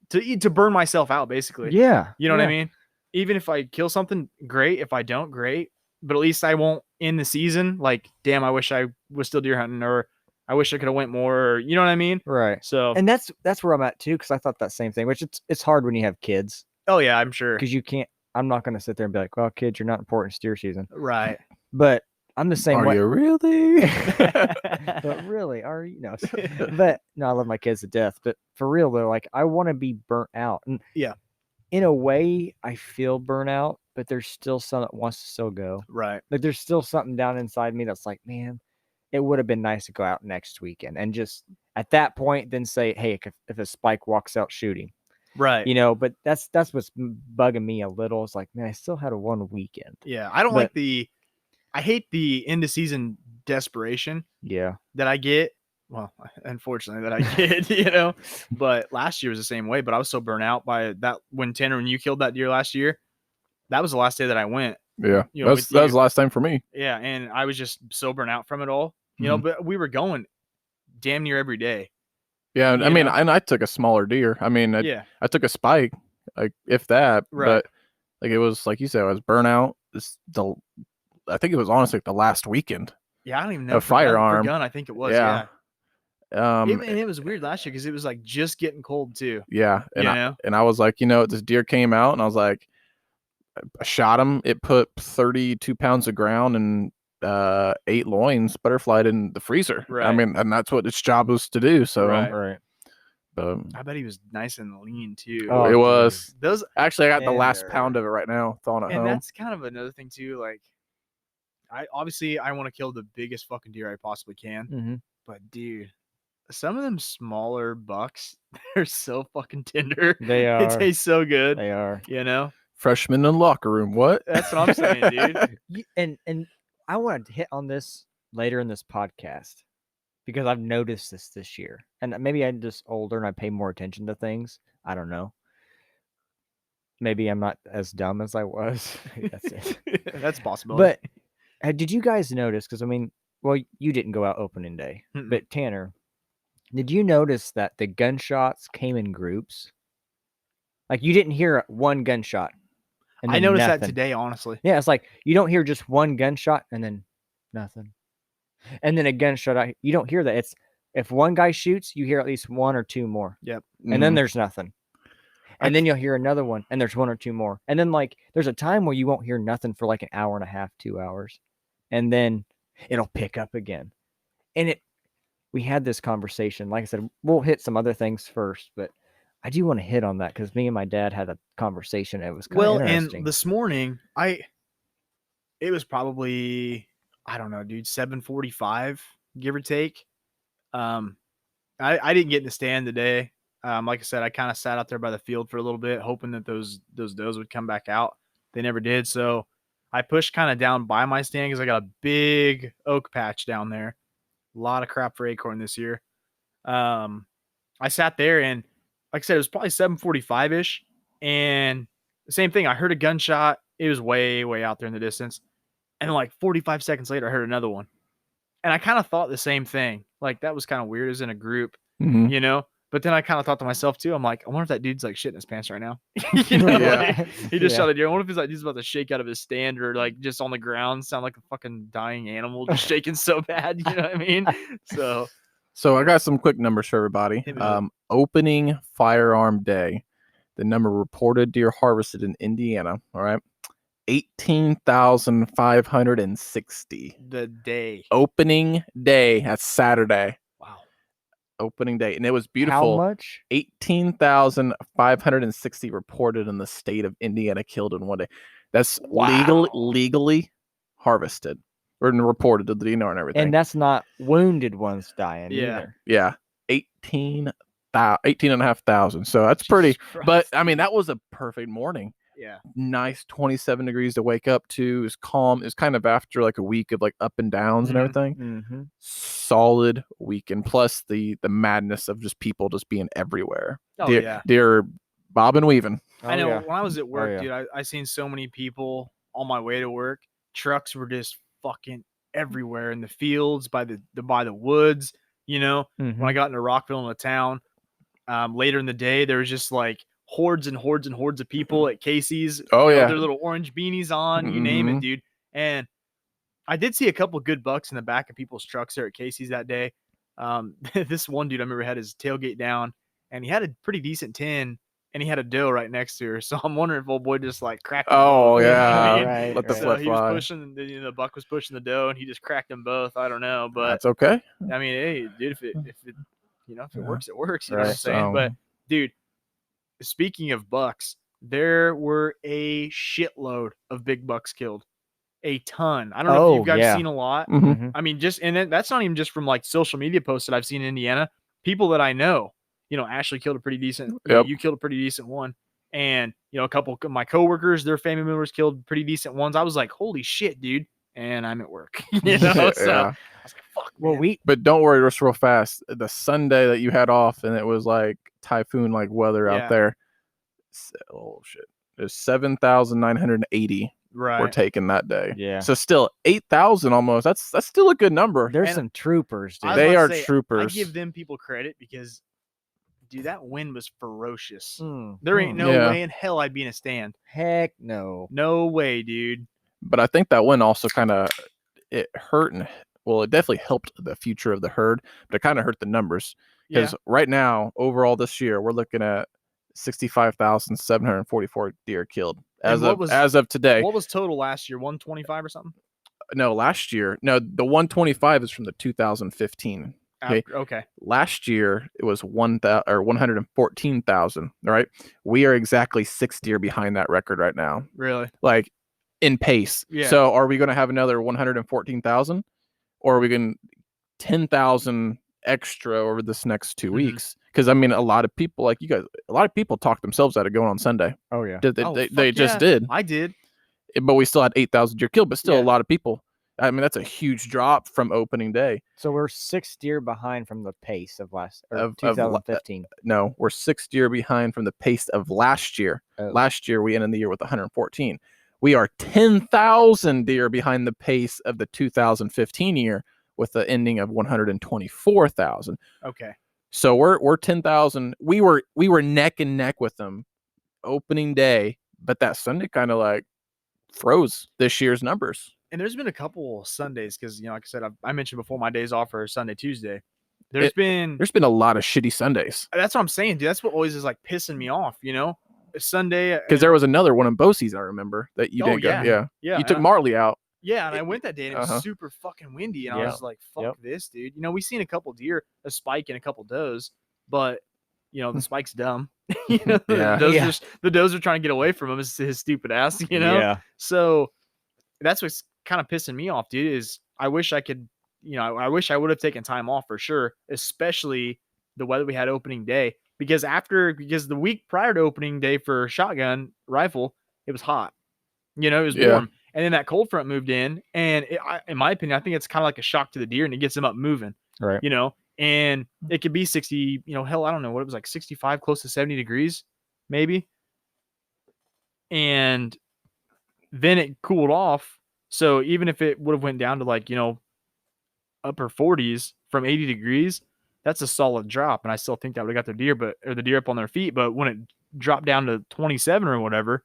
to burn myself out, basically. Yeah. You know what I mean? Even if I kill something, great. If I don't, great. But at least I won't end the season like, damn, I wish I was still deer hunting, or I wish I could have went more, or you know what I mean? Right. So, And that's where I'm at too, because I thought that same thing. Which it's hard when you have kids, oh yeah, I'm sure. because you can't. I'm not going to sit there and be like, well, kids, you're not important. It's deer season. Right. But I'm the same Are way. you really? But really, are you? No. But no, I love my kids to death. But for real though, like I want to be burnt out. And Yeah. in a way, I feel burnt out, but there's still some that wants to still go. Right. Like there's still something down inside me that's like, man, it would have been nice to go out next weekend and just at that point then say, hey, if a spike walks out shooting, Right. But that's what's bugging me a little. It's like, man, I still had a 1 weekend. Yeah. I don't But- like I hate the end of season desperation Yeah. that I get. Well, unfortunately that I get, but last year was the same way, but I was so burnt out by that when you killed that deer last year, that was the last day that I went. Yeah. That was That was the last time for me. Yeah. And I was just so burnt out from it all, but we were going damn near every day. Yeah, You I mean, know? and I took a smaller deer. I mean, Yeah. I took a spike, like if that, Right. but like it was like you said, I was burnout. I think it was honestly the last weekend. Yeah, I don't even know. A For firearm. gun, I think it was. Yeah. Yeah. Um, And it was weird last year because it was like just getting cold too. yeah, You know? and I was like, this deer came out, and I was like, I shot him. It put 32 pounds of ground and 8 loins butterflied in the freezer. I Right. mean, and that's what its job was to do. So, Right. Right. but I bet he was nice and lean too. Oh, it dude. was Those actually I got the last Tender. pound of it right now, thawing at and home. that's kind of another thing too. Like, I want to kill the biggest fucking deer I possibly can. Mhm. But dude, some of them smaller bucks, they're so fucking tender. They It are. tastes so good. They are. You know? Freshman in the locker room. What? That's what I'm saying, dude. And I wanted to hit on this later in this podcast because I've noticed this year, and maybe I'm just older and I pay more attention to things. I don't know. Maybe I'm not as dumb as I was. That's it. That's possible. But did you guys notice? Because I mean, well, you didn't go out opening day, Mm-mm. but Tanner, did you notice that the gunshots came in groups? Like you didn't hear one gunshot. And I then noticed that nothing. today, honestly. Yeah, it's like you don't hear just one gunshot and then nothing, and then a gunshot. You don't hear that. It's if one guy shoots, you hear at least one or two more, and then Mhm. there's nothing, and then you'll hear another one, and there's one or two more, and then like there's a time where you won't hear nothing for like an hour and a half, 2 hours, and then it'll pick up again, and we had this conversation. Like I said, we'll hit some other things first, but I do want to hit on that because me and my dad had a conversation. It was kind of interesting. And this morning, it was probably, I don't know, dude, 7:45, give or take. I didn't get in the stand today. Like I said, I kind of sat out there by the field for a little bit, hoping that those does would come back out. They never did. So I pushed kind of down by my stand because I got a big oak patch down there. A lot of crap for acorn this year. I sat there and, like I said, it was probably 7:45 ish, and the same thing. I heard a gunshot. It was way, way out there in the distance, and then like 45 seconds later, I heard another one, and I kind of thought the same thing. Like that was kind of weird as in a group, Mhm. you know. But then I kind of thought to myself too. I'm like, I wonder if that dude's like shitting his pants right now. You know, Yeah. like, he just Yeah. shot a deer. I wonder if he's like he's about to shake out of his stand or like just on the ground, sound like a fucking dying animal, just shaking so bad. You know what I mean? So I got some quick numbers for everybody. Hit me with it. Opening firearm day, the number of reported deer harvested in Indiana. All right, 18,560. the day. Opening day. That's Saturday. Wow. Opening day, and it was How beautiful. much? 18,560 reported in the state of Indiana killed in one day. That's Wow. legally harvested or reported to the DNR and everything. And that's not wounded ones dying Yeah. either. Yeah, 18,500. So that's pretty. Jesus But Christ. I mean, that was a perfect morning. Yeah. Nice 27 degrees to wake up to. It was calm. It's kind of after like a week of like up and downs and Mhm. everything. Mm-hmm. Solid weekend. Plus the madness of just people just being everywhere. Oh deer, yeah. deer bob and weaving. I know when I was at work, yeah. dude, I seen so many people on my way to work. Trucks were just fucking everywhere in the fields, by the woods, you know. Mm-hmm. When I got into Rockville in the town, later in the day, there was just like hordes and hordes and hordes of people at Casey's. Oh you know, yeah. their little orange beanies on, you name it, Mhm. dude. And I did see a couple good bucks in the back of people's trucks there at Casey's that day. This one dude I remember had his tailgate down, and he had a pretty decent tin, and he had a doe right next to her. So I'm wondering if old boy just like cracked them Oh both, you know what I yeah. mean? Right, Let the right. So flesh he was fly. pushing, the buck was pushing the doe, and he just cracked them both. I don't know, but That's okay. I mean, hey, dude, if it you know, if it Yeah. works, it works. You know what I'm Right. saying? So- But dude, speaking of bucks, there were a shitload of big bucks killed. A ton. I don't know if Oh, you guys yeah. seen a lot. Mhm. Mm-hmm. I mean, just and then that's not even just from like social media posts that I've seen in Indiana. People that I know, you know, Ashley killed a pretty decent. Yep. You killed a pretty decent one, and you know, a couple of my coworkers, their family members killed pretty decent ones. I was like, holy shit, dude! And I'm at work, you know. So Yeah. I was like, fuck. Well, man. we But don't worry, just real fast. The Sunday that you had off and it was like typhoon like weather Yeah. out there. Oh shit. There's 7,980 right. were taken that day. Yeah. So still 8,000 almost. That's still a good number. there's and some troopers, dude. I was They about are to say, troopers. I give them people credit because Dude, that wind was ferocious. Mm, There ain't mm. no Yeah. way in hell I'd be in a stand. Heck no. No way, dude. But I think that one also kind of it hurt and well, it definitely helped the future of the herd, but it kind of hurt the numbers Yeah. because right now overall this year we're looking at 65,744 deer killed And as of today. What was total last year? 125 or something? No, last year. No, the 125 is from the 2015. Okay. Okay. Last year it was 114,000. All right. We are exactly 6 deer behind that record right now. Really? Like in pace. Yeah. So are we going to have another 114,000 or are we going 10,000 extra over this next 2 Mhm. weeks? Because I mean, a lot of people like you guys, a lot of people talked themselves out of going on Sunday. Oh yeah. They Oh, they fuck just yeah. did. I did. But we still had 8,000 deer killed, but still Yeah. a lot of people. I mean, that's a huge drop from opening day. So we're 6 deer behind from the pace of last or Of 2015. No, we're 6 deer behind from the pace of last year. Oh. Last year, we ended the year with 114. We are 10,000 deer behind the pace of the 2015 year with the ending of 124,000. Okay. So we're 10,000. We were neck and neck with them opening day, but that Sunday kind of like froze this year's numbers. And there's been a couple Sundays because, like I said, I mentioned before my days off are Sunday, Tuesday. There's been a lot of shitty Sundays that's what I'm saying, dude. That's what always is like pissing me off, A Sunday because there was another one in Bosie's I remember that you Oh, didn't yeah. go. Yeah, yeah, you took and Marley out. yeah, and I went that day and it was Uh-huh. super fucking windy, and I Yeah. was like, "Fuck Yep. this, dude." We seen a couple deer, a spike and a couple does, but the spike's dumb. Yeah. The does are trying to get away from him. His stupid ass, Yeah. So that's what's kind of pissing me off, dude. Is I wish I could, I wish I would have taken time off for sure, especially the weather we had opening day. Because the week prior to opening day for shotgun rifle, it was hot. It was Yeah. warm, and then that cold front moved in, and in my opinion, I think it's kind of like a shock to the deer, and it gets them up moving. Right. And it could be 60. Hell, I don't know what it was like, 65, close to 70 degrees, maybe. And then it cooled off. So even if it would have went down to like, upper 40s from 80 degrees, that's a solid drop. And I still think that would have got the deer up on their feet. But when it dropped down to 27 or whatever,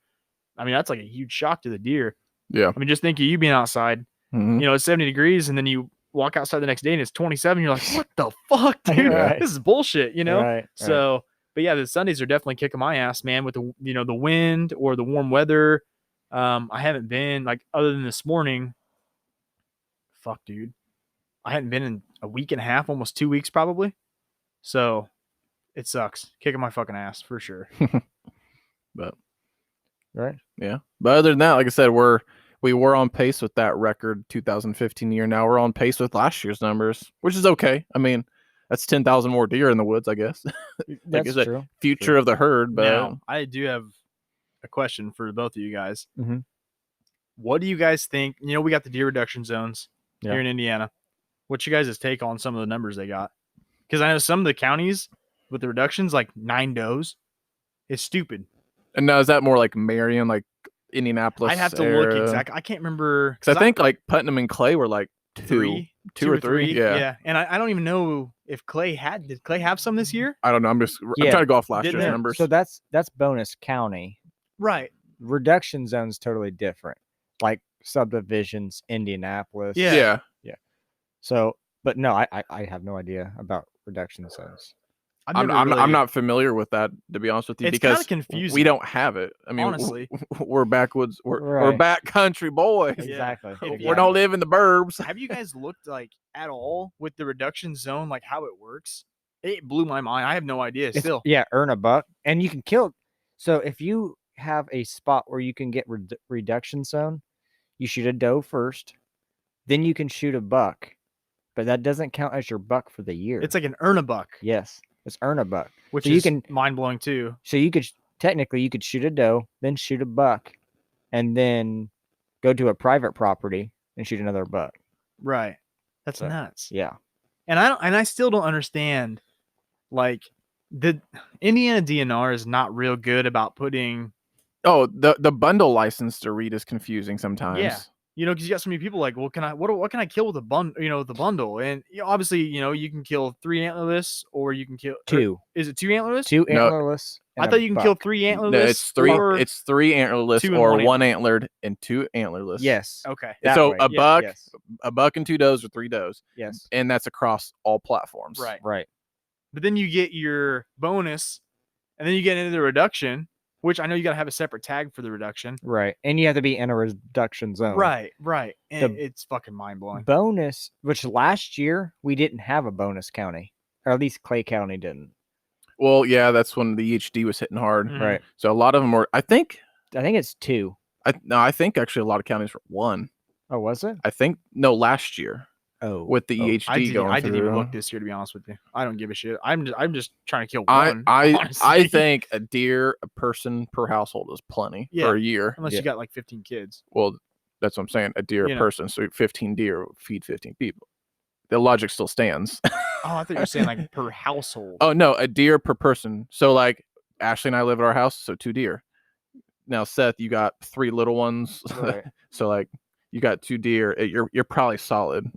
I mean, that's like a huge shock to the deer. Yeah. I mean, just think of you being outside, Mhm. it's 70 degrees and then you walk outside the next day and it's 27. You're like, what the fuck, dude? Right. This is bullshit, Right. So, but yeah, the Sundays are definitely kicking my ass, man, with the, the wind or the warm weather. I haven't been like, other than this morning, fuck, dude, I hadn't been in a week and a half, almost 2 weeks probably. So it sucks. Kicking my fucking ass for sure. But Right. yeah. But other than that, like I said, we were on pace with that record 2015 year. Now we're on pace with last year's numbers, which is okay. I mean, that's 10,000 more deer in the woods, I guess. That's said, true. Future of the herd, but Now, I do have a question for both of you guys. Mhm. What do you guys think? We got the deer reduction zones Yeah. here in Indiana. What's you guys' take on some of the numbers they got? Because I know some of the counties with the reductions, like 9 does, is stupid. and now is that more like Marion, like Indianapolis? I'd have to look exactly. I can't remember. Because I think like Putnam and Clay were like two or three. Yeah. Yeah. And I don't even know if did Clay have some this year? I don't know. I'm Yeah. trying to go off last Didn't year's they? numbers. So that's bonus county. Right. Reduction zone's totally different. Like subdivisions, Indianapolis. Yeah. yeah. So, but no, I have no idea about reduction zones. I've never I'm really- not familiar with that, to be honest with you, It's kinda because confusing. we don't have it. I mean, Honestly. we're backwoods. We're Right. back country boys. Yeah. Exactly. If We don't live in the burbs. Have you guys looked like at all with the reduction zone, like how it works? It blew my mind. I have no idea It's- still. Yeah, earn a buck, and you can kill. So if you have a spot where you can get reduction zone, you shoot a doe first, then you can shoot a buck, but that doesn't count as your buck for the year. It's like an earn a buck, yes, it's earn a buck. which So you is can- mind blowing too. So you could technically you could shoot a doe, then shoot a buck, and then go to a private property and shoot another buck. Right. That's So- nuts. Yeah. And I still don't understand, like, the Indiana DNR is not real good about putting. Oh, the bundle license to read is confusing sometimes. Yeah. You know, because you got so many people like, well, what can I kill with a the bundle? And obviously, you can kill 3 antlerless, or you can kill Two. Is it 2 antlerless? Two No. antlerless. I and a thought you can kill buck. 3 antlerless. No, it's three. or- It's 3 antlerless 2 and or 1 1 antlered and 2 antlerless. Yes. okay. that So way. a Yeah, buck, Yes. a buck and 2 does or 3 does, Yes. and that's across all platforms. Right. Right. But then you get your bonus, and then you get into the reduction, which I know you got to have a separate tag for the reduction. Right. And you have to be in a reduction zone. Right. And The- it's fucking mind blowing. Bonus, which last year we didn't have a bonus county, or at least Clay County didn't. Well, yeah, that's when the EHD was hitting hard. Mhm. Right. So a lot of them were. I think it's 2. I think actually a lot of counties were 1. Oh, was it? I think no, last year Oh. with the EHD I going didn't even through. look this year, to be honest with you. I don't give a shit. I'm just trying to kill I one. I honestly. think a deer a person per household is plenty Yeah. for a year. unless Yeah. you got like 15 kids. Well, that's what I'm saying. A deer You a know. person, so 15 deer would feed 15 people. The logic still stands. Oh, I thought you were saying like per household. Oh no, a deer per person. So like Ashley and I live at our house, so 2 deer. Now Seth, you got 3 little ones. Right. So like you got 2 deer. You're probably solid.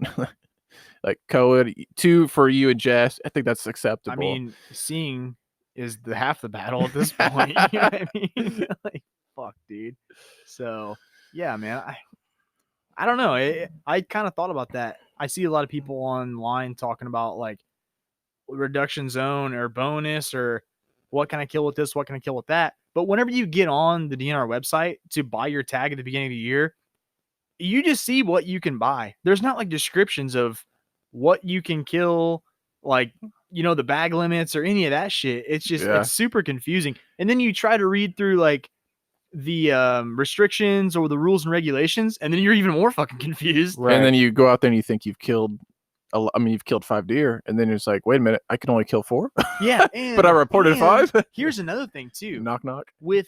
Like Coed, 2 for you and Jess. I think that's acceptable. I mean, seeing is the half the battle at this point. You know what I mean? Like, fuck, dude. So, yeah, man. I don't know. I kind of thought about that. I see a lot of people online talking about like reduction zone or bonus or what can I kill with this? What can I kill with that? But whenever you get on the DNR website to buy your tag at the beginning of the year, you just see what you can buy. There's not like descriptions of what you can kill, like, the bag limits or any of that shit. It's just, Yeah. it's super confusing. And then you try to read through like the restrictions or the rules and regulations, and then you're even more fucking confused. Right. And then you go out there and you think you've killed you've killed 5 deer, and then it's like, wait a minute, I can only kill 4, Yeah. but I reported and 5. Here's another thing too. Knock knock. With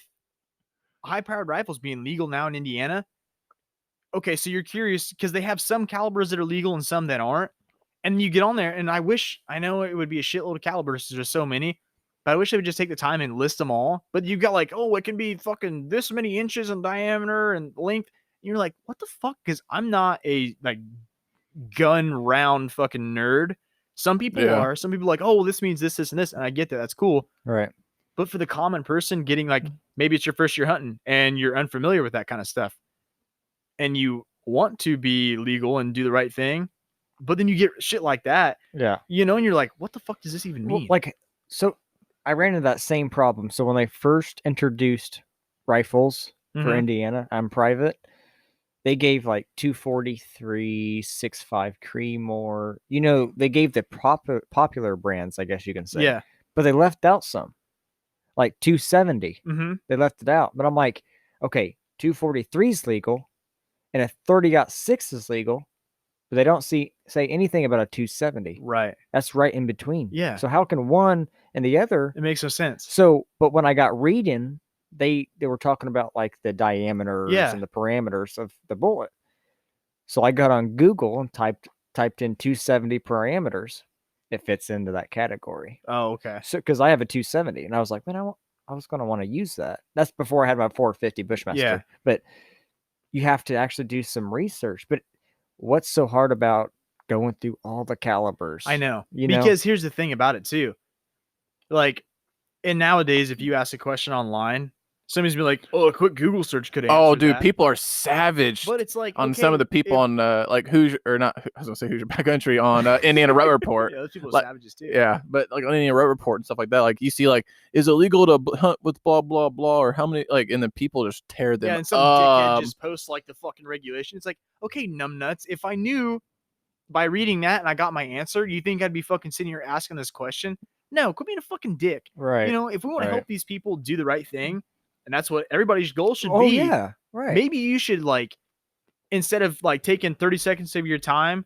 high-powered rifles being legal now in Indiana. Okay, so you're curious because they have some calibers that are legal and some that aren't. And you get on there, and I know it would be a shitload of calibers. There's so many, but I wish they would just take the time and list them all. But you've got like, oh, it can be fucking this many inches in diameter and length. And you're like, what the fuck? Because I'm not a like gun round fucking nerd. Some people Yeah. are. Some people are like, oh, well, this means this, and this, and I get that. That's cool. Right. But for the common person getting like, maybe it's your first year hunting and you're unfamiliar with that kind of stuff, and you want to be legal and do the right thing, but then you get shit like that, Yeah. and you're like, what the fuck does this even mean? Well, so I ran into that same problem. So when they first introduced rifles for Mhm. Indiana, I'm private. They gave like 243, 6.5 Creedmoor. They gave the popular brands, I guess you can say. Yeah. But they left out some, like 270. Mm-hmm. They left it out. But I'm like, okay, 243 is legal, and a 30-06 is legal, but they don't say anything about a 270. Right. That's right in between. Yeah. So how can one and the other? It makes no sense. So, but when I got reading, they were talking about like the diameters Yeah. and the parameters of the bullet. So I got on Google and typed in 270 parameters. It fits into that category. Oh, okay. So because I have a 270, and I was like, man, I was going to want to use that. That's before I had my 450 Bushmaster. Yeah. But you have to actually do some research. But what's so hard about going through all the calibers? I know. You know? Because here's the thing about it too. Like, and nowadays, if you ask a question online, somebody's be like, "Oh, a quick Google search could answer Oh, dude, that." people are savage But it's like on some of the people on like Hoosier or not. I was gonna say Hoosier Backcountry on Indiana Rut Report. Yeah, those people are like- savages too. Yeah, but like on Indiana Rut Report and stuff like that, like you see, like, is it illegal to hunt with blah blah blah, or how many, like, and then people just tear them Yeah, and some up. dickhead just posts like the fucking regulation. It's like, okay, numbnuts. If I knew by reading that and I got my answer, you think I'd be fucking sitting here asking this question? No, quit being a fucking dick. right. If we want to Right. help these people do the right thing, and that's what everybody's goal should Oh be. yeah, right. Maybe you should, like, instead of like taking 30 seconds of your time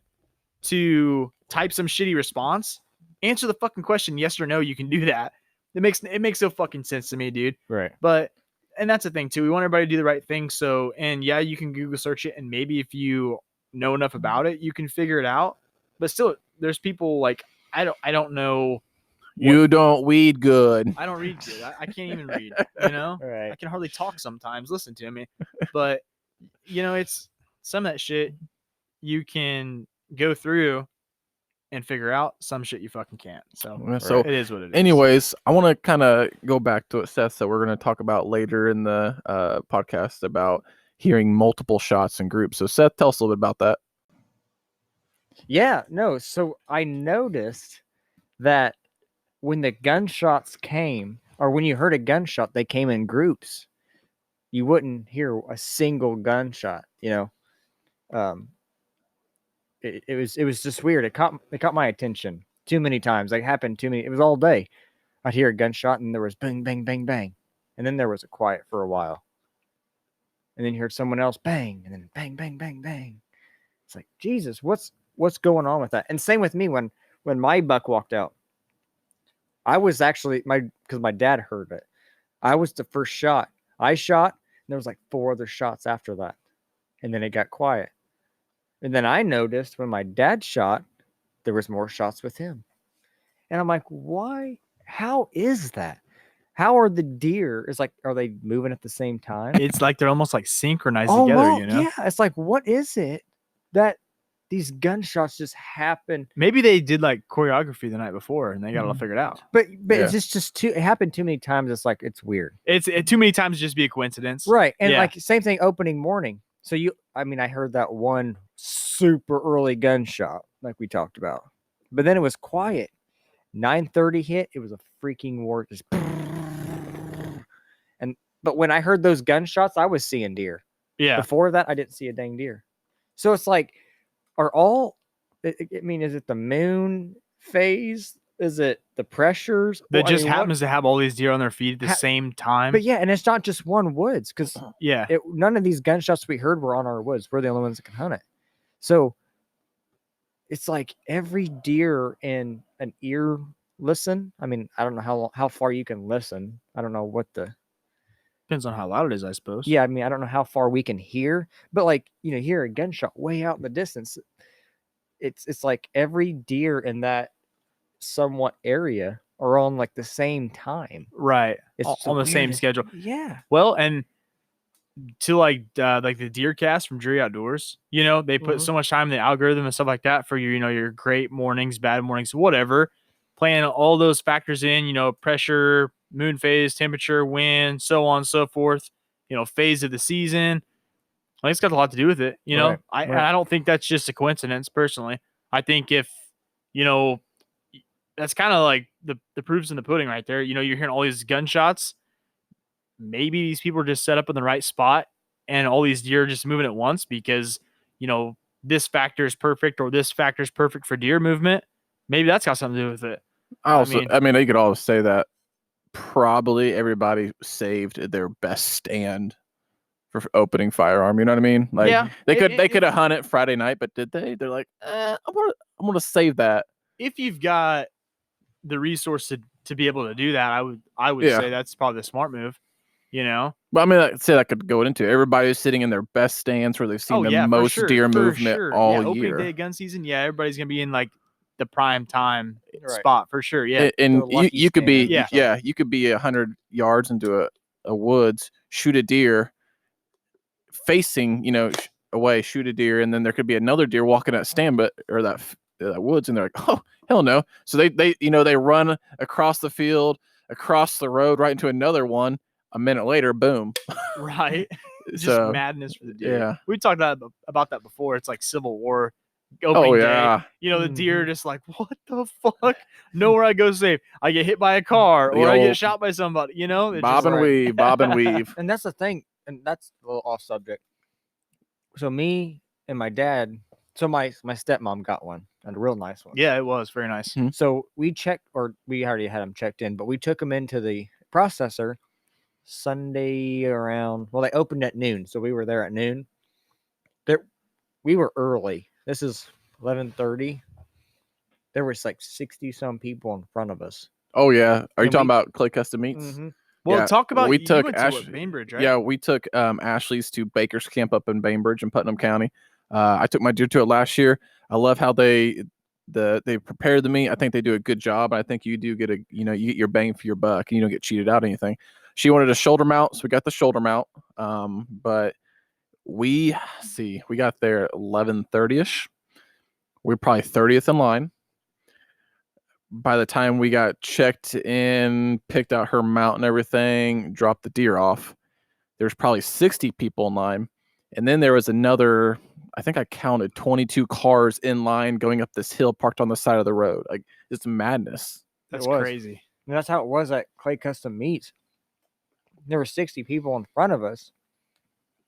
to type some shitty response, answer the fucking question yes or no. You can do that. It makes no fucking sense to me, dude. Right. But, and that's the thing too. We want everybody to do the right thing. So, and yeah, you can Google search it, and maybe if you know enough about it, you can figure it out. But still, there's people like, I don't know. You don't weed good. I don't read good. I can't even read, I Right. can hardly talk sometimes. Listen to me. But, it's, some of that shit you can go through and figure out. Some shit you fucking can't. So, So it is what it is. anyways, I want to kind of go back to what Seth said we're going to talk about later in the podcast about hearing multiple shots in groups. So Seth, tell us a little bit about that. Yeah, no. So I noticed that when the gunshots came, or when you heard a gunshot, they came in groups. You wouldn't hear a single gunshot, It was just weird. It caught my attention too many times. Like, happened too many. It was all day. I'd hear a gunshot and there was bang, bang, bang, bang, and then there was a quiet for a while, and then you heard someone else bang, and then bang, bang, bang, bang. It's like, Jesus, what's going on with that? And same with me when my buck walked out. I was actually because my dad heard it. I was the first shot. I shot, and there was like 4 other shots after that, and then it got quiet. And then I noticed when my dad shot, there was more shots with him. And I'm like, why? How is that? How are the deer? Are they moving at the same time? It's like they're almost like synchronized together, you know? Yeah. It's like, what is it that these gunshots just happen? Maybe they did like choreography the night before and they got it all figured out. But it's just too. It happened too many times. It's like, it's weird. It's too many times to just be a coincidence, right? And Yeah. like, same thing opening morning. So I heard that one super early gunshot like we talked about, but then it was quiet. 9:30 hit. It was a freaking war. Just but when I heard those gunshots, I was seeing deer. Yeah. Before that, I didn't see a dang deer. So it's like, is it the moon phase? Is it the pressures? That just happens to have all these deer on their feet at the same time. But yeah, and it's not just one woods, because none of these gunshots we heard were on our woods. We're the only ones that can hunt it. So it's like every deer in an ear listen. I mean, I don't know how far you can listen. I don't know what the... Depends on how loud it is, I suppose. Yeah, I mean, I don't know how far we can hear, but like, hear a gunshot way out in the distance. It's like every deer in that somewhat area are on like the same time. Right. It's on the same schedule. Yeah. Well, and to like the deer cast from Drury Outdoors, they put so much time in the algorithm and stuff like that for your great mornings, bad mornings, whatever, playing all those factors in, pressure, moon phase, temperature, wind, so on and so forth, phase of the season. I think it's got a lot to do with it. I don't think that's just a coincidence personally. I think if, that's kind of like the proof's in the pudding right there. You're hearing all these gunshots. Maybe these people are just set up in the right spot and all these deer are just moving at once because, this factor is perfect or this factor is perfect for deer movement. Maybe that's got something to do with it. I mean, you could always say that probably everybody saved their best stand for opening firearm. You know what I mean? Like, they could have hunted Friday night, but did they? They're like, I'm gonna save that. If you've got the resource to be able to do that, I would say that's probably the smart move. But I mean, I'd say that could go into everybody's sitting in their best stands where they've seen the most deer movement all year. Opening day gun season, everybody's gonna be in like the prime time spot for sure. Yeah, and you could be you could be 100 yards into a woods, shoot a deer, facing away, shoot a deer, and then there could be another deer walking that stand, or that woods, and they're like, oh hell no! So they run across the field, across the road, right into another one. A minute later, boom. Right. Just madness for the deer. Yeah. We talked about that before. It's like Civil War opening day. The deer just like, what the fuck? Nowhere I go safe. I get hit by a car or I get shot by somebody, Bob and weave. And that's the thing. And that's a little off subject. So me and my dad, so my stepmom got one, and a real nice one. Yeah, it was very nice. Mm-hmm. So we already had them checked in, but we took them into the processor Sunday around, they opened at noon, so we were there at noon. We were early. This is 11:30. There was like 60 some people in front of us. Oh yeah, are you talking about Clay Custom Meats? Mm-hmm. Well, talk about we took Bainbridge, right? Yeah, we took Ashley's to Baker's Camp up in Bainbridge in Putnam County. I took my deer to it last year. I love how they prepare the meat. I think they do a good job. I think you do get you get your bang for your buck, and you don't get cheated out of anything. She wanted a shoulder mount, so we got the shoulder mount. But we got there 11:30ish. We're probably 30th in line. By the time we got checked in, picked out her mount and everything, dropped the deer off, there's probably 60 people in line. And then there was another, I think I counted 22 cars in line going up this hill parked on the side of the road. Like, it's madness. That's was. crazy. And that's how it was at Clay Custom Meats. There were 60 people in front of us.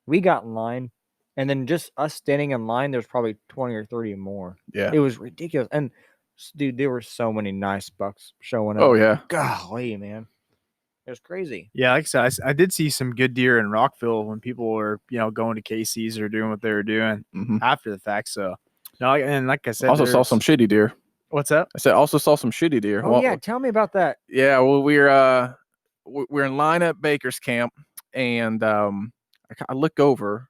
We got in line, and then just us standing in line, there's probably 20 or 30 more. Yeah. It was ridiculous. And dude, there were so many nice bucks showing up. Oh, yeah. Golly, man. It was crazy. Yeah, like I said, I did see some good deer in Rockville when people were, going to Casey's or doing what they were doing Mhm. after the fact. So, no, and like I said, Also saw some shitty deer. What's up? I said also saw some shitty deer. Oh, yeah. Tell me about that. Yeah, well, we're in line at Baker's Camp, and I look over,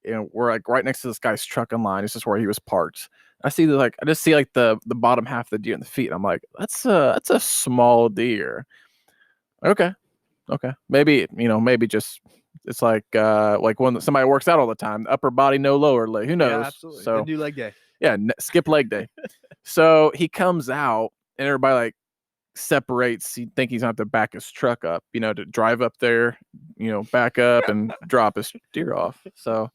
and we're like right next to this guy's truck in line. This is where he was parked. I just see the bottom half of the deer in the feet. I'm like, that's a small deer. Okay, maybe just it's like when somebody works out all the time, upper body, no lower leg. Who knows? Yeah, absolutely. So Didn't do leg day. yeah, skip leg day. So he comes out, and everybody like separates. He think he's gonna have to back his truck up, to drive up there, back up and drop his deer off. So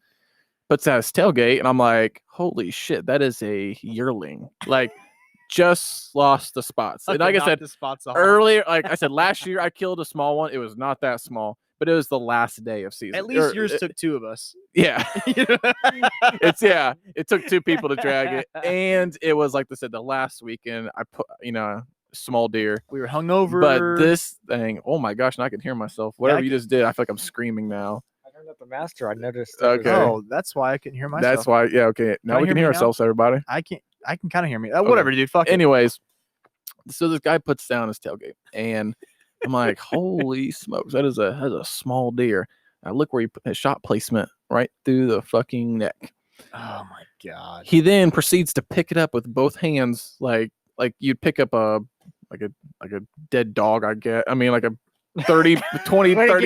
puts out his tailgate, and I'm like, holy shit, that is a yearling. Like, just lost the spots. And like I said earlier, like I said, last year I killed a small one. It was not that small, but it was the last day of season. At least yours took two of us. Yeah. It took two people to drag it. And it was like I said, the last weekend I put, small deer. We were hungover. But this thing, oh my gosh, and I can hear myself. Whatever I you just did, I feel like I'm screaming now. I turned up the master. I noticed. it was- Okay. Oh, that's why I couldn't hear myself. That's why, yeah, okay. Now Can we you can hear hear me now? ourselves, everybody. I can kind of hear me. Whatever, dude. Fuck it. Anyways, so this guy puts down his tailgate, and I'm like, holy smokes, that is a small deer. I look where he put his shot placement right through the fucking neck. Oh my god. He then proceeds to pick it up with both hands, like you'd pick up a dead dog, I get. I mean, like a 30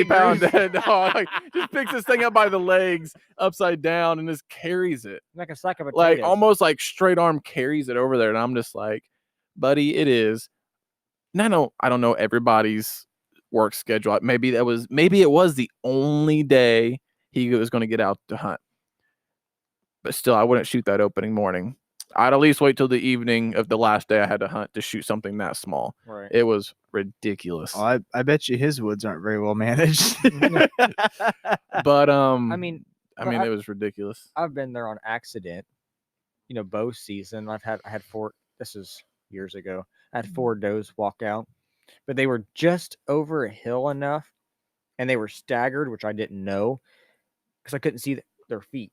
pound dead dog. Like, just picks this thing up by the legs upside down and just carries it. Like a sack of potatoes. Like almost like straight arm carries it over there. And I'm just like, buddy, it is. And I don't know everybody's work schedule. Maybe it was the only day he was going to get out to hunt. But still, I wouldn't shoot that opening morning. I'd at least wait till the evening of the last day I had to hunt to shoot something that small. Right. It was ridiculous. Oh, I bet you his woods aren't very well managed. But I mean, it was ridiculous. I've been there on accident. Bow season. I had four. This is years ago. I had 4 does walk out, but they were just over a hill enough, and they were staggered, which I didn't know because I couldn't see their feet.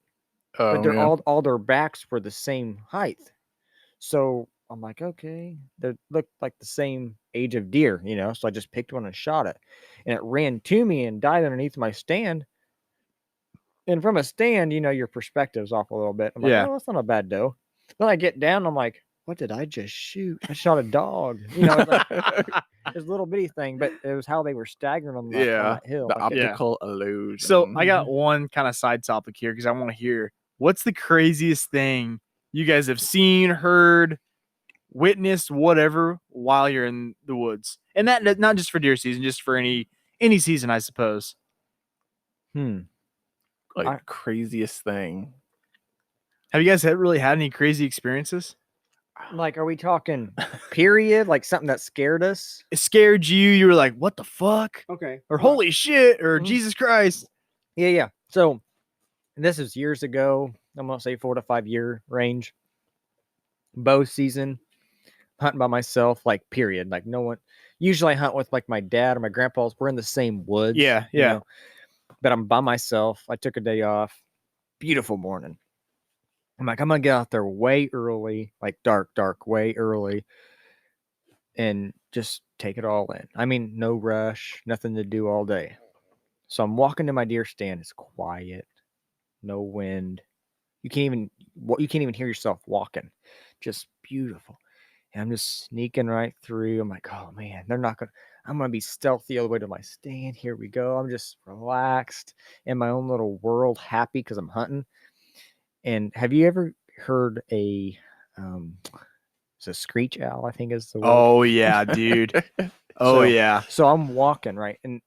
But they're all their backs were the same height. So I'm like, okay, they look like the same age of deer, So I just picked one and shot it, and it ran to me and died underneath my stand. And from a stand, your perspective's off a little bit. I'm like, Yeah. oh, that's not a bad doe. Then I get down, I'm like, what did I just shoot? I shot a dog. It's like this little bitty thing, but it was how they were staggering on that hill. The Like, optical illusion. So I got one kind of side topic here because I want to hear what's the craziest thing you guys have seen, heard, witnessed, whatever, while you're in the woods, and that not just for deer season, just for any season, I suppose. Craziest thing. Have you guys really had any crazy experiences? Like, are we talking period? Like something that scared us? It scared you. You were like, "What the fuck?" Okay. Or "Holy shit!" Or "Jesus Christ!" Yeah. So this is years ago. I'm gonna say 4 to 5 year range. Bow season, hunting by myself. Like period. Like no one. Usually I hunt with like my dad or my grandpa's. We're in the same woods. Yeah. But I'm by myself. I took a day off. Beautiful morning. I'm like, I'm gonna get out there way early, like dark, way early, and just take it all in. I mean, no rush, nothing to do all day. So I'm walking to my deer stand. It's quiet, no wind. You can't even hear yourself walking. Just beautiful. And I'm just sneaking right through. I'm like, oh man, they're not gonna. I'm gonna be stealthy all the way to my stand. Here we go. I'm just relaxed in my own little world, happy because I'm hunting. And have you ever heard it's a screech owl? I think is the word. Oh yeah, dude. Oh So- yeah. So I'm walking right, and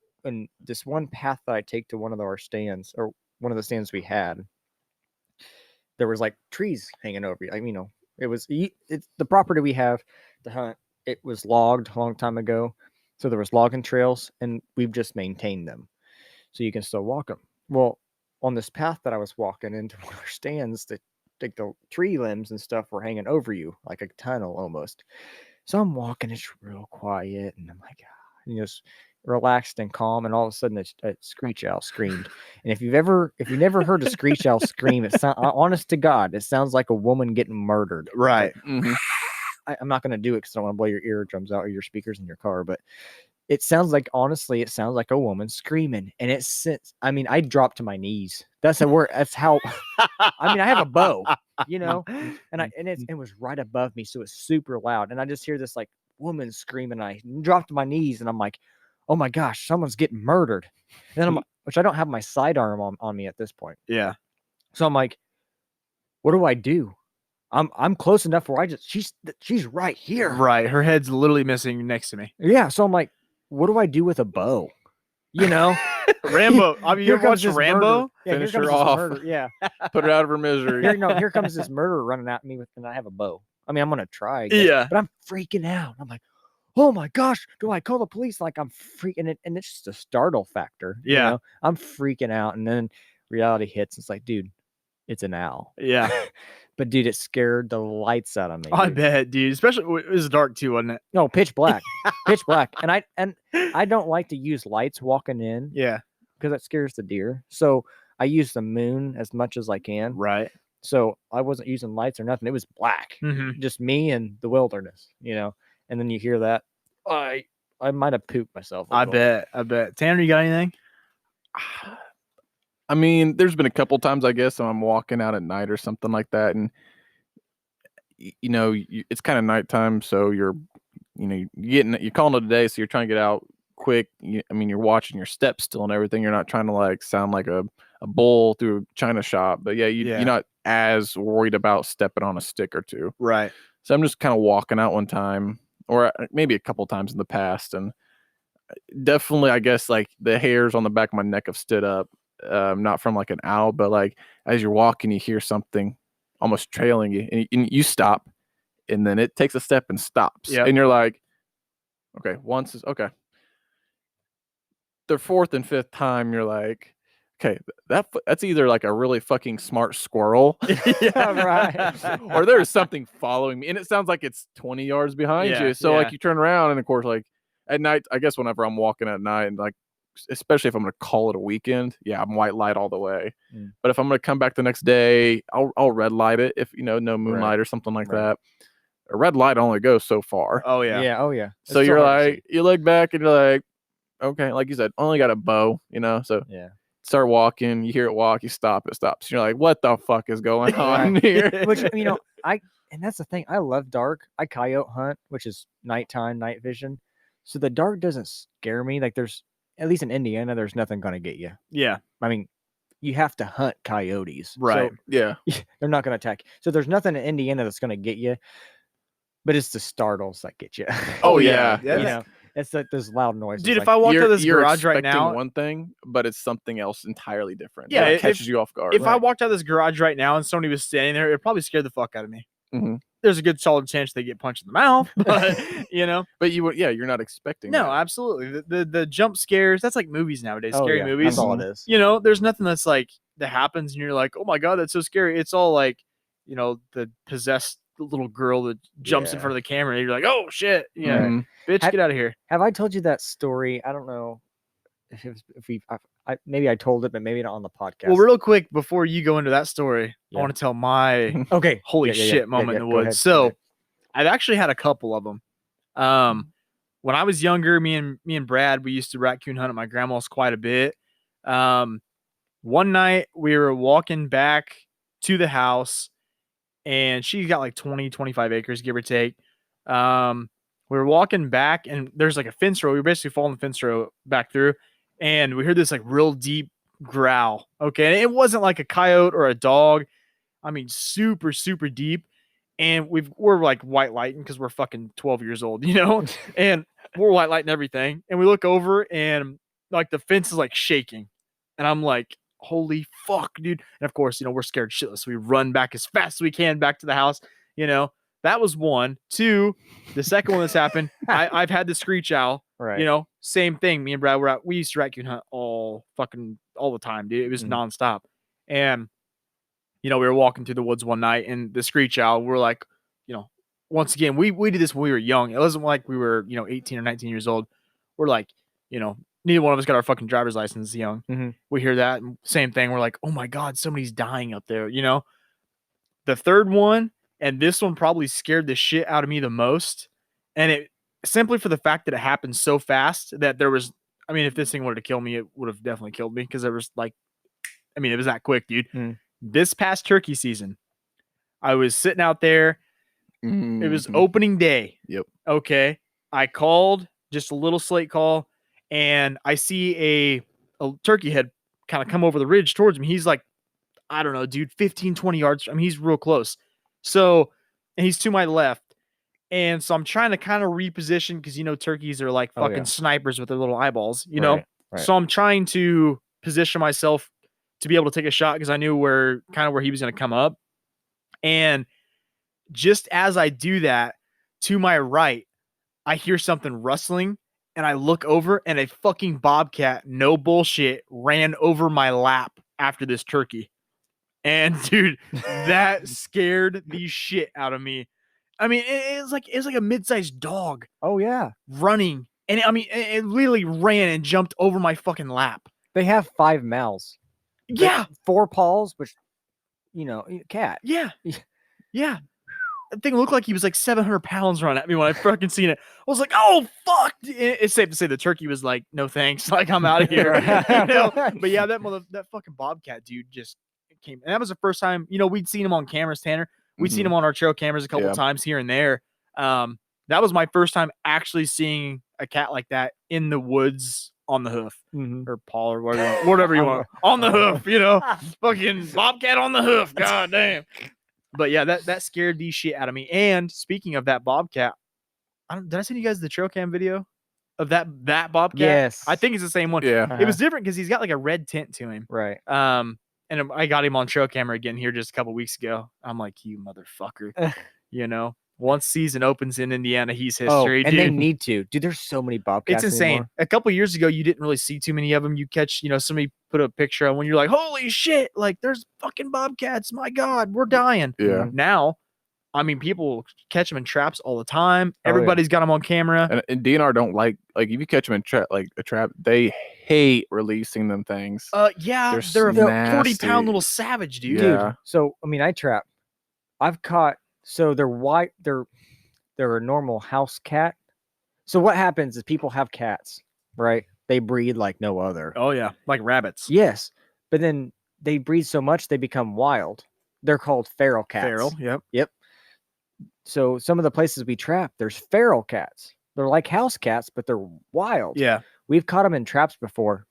this one path that I take to one of our stands, or one of the stands we had, there was like trees hanging over you. It's the property we have to hunt. It was logged a long time ago, so there was logging trails, and we've just maintained them, so you can still walk them. Well, on this path that I was walking into one of our stands, the tree limbs and stuff were hanging over you like a tunnel almost. So I'm walking, it's real quiet, and I'm like, just relaxed and calm, and all of a sudden a screech owl screamed. And if you never heard a screech owl scream, honest to God, it sounds like a woman getting murdered. Right. Mhm. I'm not gonna do it because I don't want to blow your eardrums out or your speakers in your car, but it sounds like, honestly, it sounds like a woman screaming, and I dropped to my knees. That's a word. That's how. I have a bow, and it was right above me, so it's super loud, and I just hear this like woman screaming. And I dropped to my knees, and I'm like, oh my gosh, someone's getting murdered. And then which I don't have my sidearm on me at this point, Yeah. so I'm like, what do I do? I'm close enough where she's right here. Right. Her head's literally missing next to me. Yeah, so I'm like, what do I do with a bow? Rambo. I mean, you Here ever watched comes this Rambo? murder. Yeah, Finish here her comes this off. murder. Yeah. Put her out of her misery. Here comes this murderer running at me and I have a bow. I'm gonna try, I guess, Yeah. but I'm freaking out. I'm like, oh my gosh, do I call the police? Like, I'm freaking it, and it's just a startle factor. Yeah. I'm freaking out, and then reality hits. It's like, dude, it's an owl. Yeah. But dude, it scared the lights out of me. I dude. bet, dude. Especially it was dark too, wasn't it? No, pitch black. Pitch black. And I don't like to use lights walking in Yeah. because that scares the deer. So I use the moon as much as I can. Right. So I wasn't using lights or nothing. It was black. Mm-hmm. Just me and the wilderness, And then you hear that. I might have pooped myself. a I little. bet. Tanner, you got anything? I mean, there's been a couple times, I guess, when I'm walking out at night or something like that, and it's kind of nighttime, so you're calling it a day, so you're trying to get out quick. You're watching your steps still and everything. You're not trying to like sound like a bull through a china shop, but you're not as worried about stepping on a stick or two. Right. So I'm just kind of walking out one time, or maybe a couple times in the past, and definitely, I guess, like the hairs on the back of my neck have stood up. Not from like an owl, but like as you're walking, you hear something almost trailing you, and you stop, and then it takes a step and stops. Yep. And you're like, okay, once is okay. The fourth and fifth time, you're like, okay, that's either like a really fucking smart squirrel, Yeah, right. or there's something following me, and it sounds like it's 20 yards behind Yeah, you. So yeah. like you turn around, and of course, like at night, I guess whenever I'm walking at night, and like especially if I'm going to call it a weekend, I'm white light all the way. But if I'm going to come back the next day, I'll red light it if no moonlight Right. or something like Right. that. A red light only goes so far. Oh yeah. Yeah. Oh yeah. So It's you're hard to see. like, you look back and you're like, okay, like you said, only got a bow, so Yeah. start walking, you hear it walk, you stop, it stops. You're like, what the fuck is going on here? Which and that's the thing. I love dark. I coyote hunt, which is nighttime, night vision. So the dark doesn't scare me. Like there's, at least in Indiana, there's nothing gonna get you. Yeah. You have to hunt coyotes, Right. So Yeah. they're not gonna attack. So there's nothing in Indiana that's gonna get you. But it's the startles that get you. Oh, yeah. It's like those loud noises. Dude, if like, I walked out of this You're garage right expecting now, one thing, but it's something else entirely different. Yeah, It if- catches you off guard. if I walked out of this garage right now and somebody was standing there, it probably scared the fuck out of me. Mhm. There's a good solid chance they get punched in the mouth, but But you're not expecting no, that. absolutely. The jump scares, that's like movies nowadays, oh, scary yeah, movies. That's all it is. There's nothing that's like that happens and you're like, oh my god, that's so scary. It's all like, the possessed little girl that jumps in Yeah. front of the camera and you're like, oh shit, yeah, Mhm. bitch, Have- get out of here. Have I told you that story? I don't know if maybe I told it, but maybe not on the podcast. Well, real quick before you go into that story, Yeah. I want to tell my okay. holy Yeah, yeah, shit yeah, moment yeah, in the go woods. ahead, go So ahead. I've actually had a couple of them. When I was younger, me and Brad, we used to raccoon hunt at my grandma's quite a bit. One night we were walking back to the house and she got like 20, 25 acres, give or take. We were walking back, and there's like a fence row. We were basically following the fence row back through, and we heard this like real deep growl. Okay, and it wasn't like a coyote or a dog. I mean, super, super deep. And we're like white lighting because we're fucking 12 years old, you know? And we're white lighting everything. And we look over and like the fence is like shaking. And I'm like, holy fuck, dude. And of course, you know, we're scared shitless. So we run back as fast as we can back to the house. You know, that was one. Two, the second one that's happened, I've had the screech owl. Right. You know, same thing. Me and Brad we used to raccoon hunt all the time, dude. It was nonstop. And you know, we were walking through the woods one night, and the screech owl, we're like, you know, once again, we did this when we were young. It wasn't like we were, you know, 18 or 19 years old. We're like, you know, neither one of us got our fucking driver's license young. We hear that, and same thing. We're like, oh my God, somebody's dying up there, you know? The third one, and this one probably scared the shit out of me the most. And it simply for the fact that it happened so fast that there was, I mean, if this thing wanted to kill me, it would have definitely killed me because there was like, I mean, it was that quick, dude. This past turkey season, I was sitting out there. It was opening day. Yep. Okay. I called, just a little slate call, and I see a turkey head kind of come over the ridge towards me. He's like, I don't know, dude, 15, 20 yards. I mean, he's real close. So, and he's to my left. And so I'm trying to kind of reposition because, you know, turkeys are like fucking snipers with their little eyeballs, you know? Right. So I'm trying to position myself to be able to take a shot because I knew where he was going to come up. And just as I do that, to my right, I hear something rustling, and I look over, and a fucking bobcat, no bullshit, ran over my lap after this turkey. And dude, that scared the shit out of me. I mean, it was like a mid-sized dog. Oh yeah, running, and I mean, it literally ran and jumped over my fucking lap. They have 5 mouths. Yeah, 4 paws, which, you know, cat. Yeah. That thing looked like he was like 700 pounds running at me when I fucking seen it. I was like, oh fuck! It's safe to say the turkey was like, no thanks, like I'm out of here. You know? But yeah, that fucking bobcat dude just came, and that was the first time. You know, we'd seen him on cameras, Tanner. We'd seen him on our trail cameras a couple times here and there. That was my first time actually seeing a cat like that in the woods on the hoof, or paw, or whatever you want, on the hoof. You know, fucking bobcat on the hoof. God damn. But yeah, that scared the shit out of me. And speaking of that bobcat, did I send you guys the trail cam video of that bobcat? Yes, I think it's the same one. Yeah, It was different because he's got like a red tint to him. right. And I got him on trail camera again here just a couple weeks ago. I'm like, you motherfucker, you know. Once season opens in Indiana, he's history. And dude. they need to. Dude, there's so many bobcats. It's insane. Anymore. A couple years ago, you didn't really see too many of them. You catch, you know, somebody put a picture on when you're like, holy shit, like there's fucking bobcats. My God, we're dying. Yeah. Now, I mean, people catch them in traps all the time. Everybody's got them on camera. And DNR don't like if you catch them in a trap, they hate releasing them things. Yeah, they're a nasty. 40-pound little savage, dude. Yeah. So I mean, I trap. I've caught. So they're white. They're a normal house cat. So what happens is people have cats, right? They breed like no other. Oh yeah, like rabbits. Yes, but then they breed so much they become wild. They're called feral cats. Feral. Yep. So some of the places we trap, there's feral cats. They're like house cats, but they're wild. Yeah. We've caught them in traps before.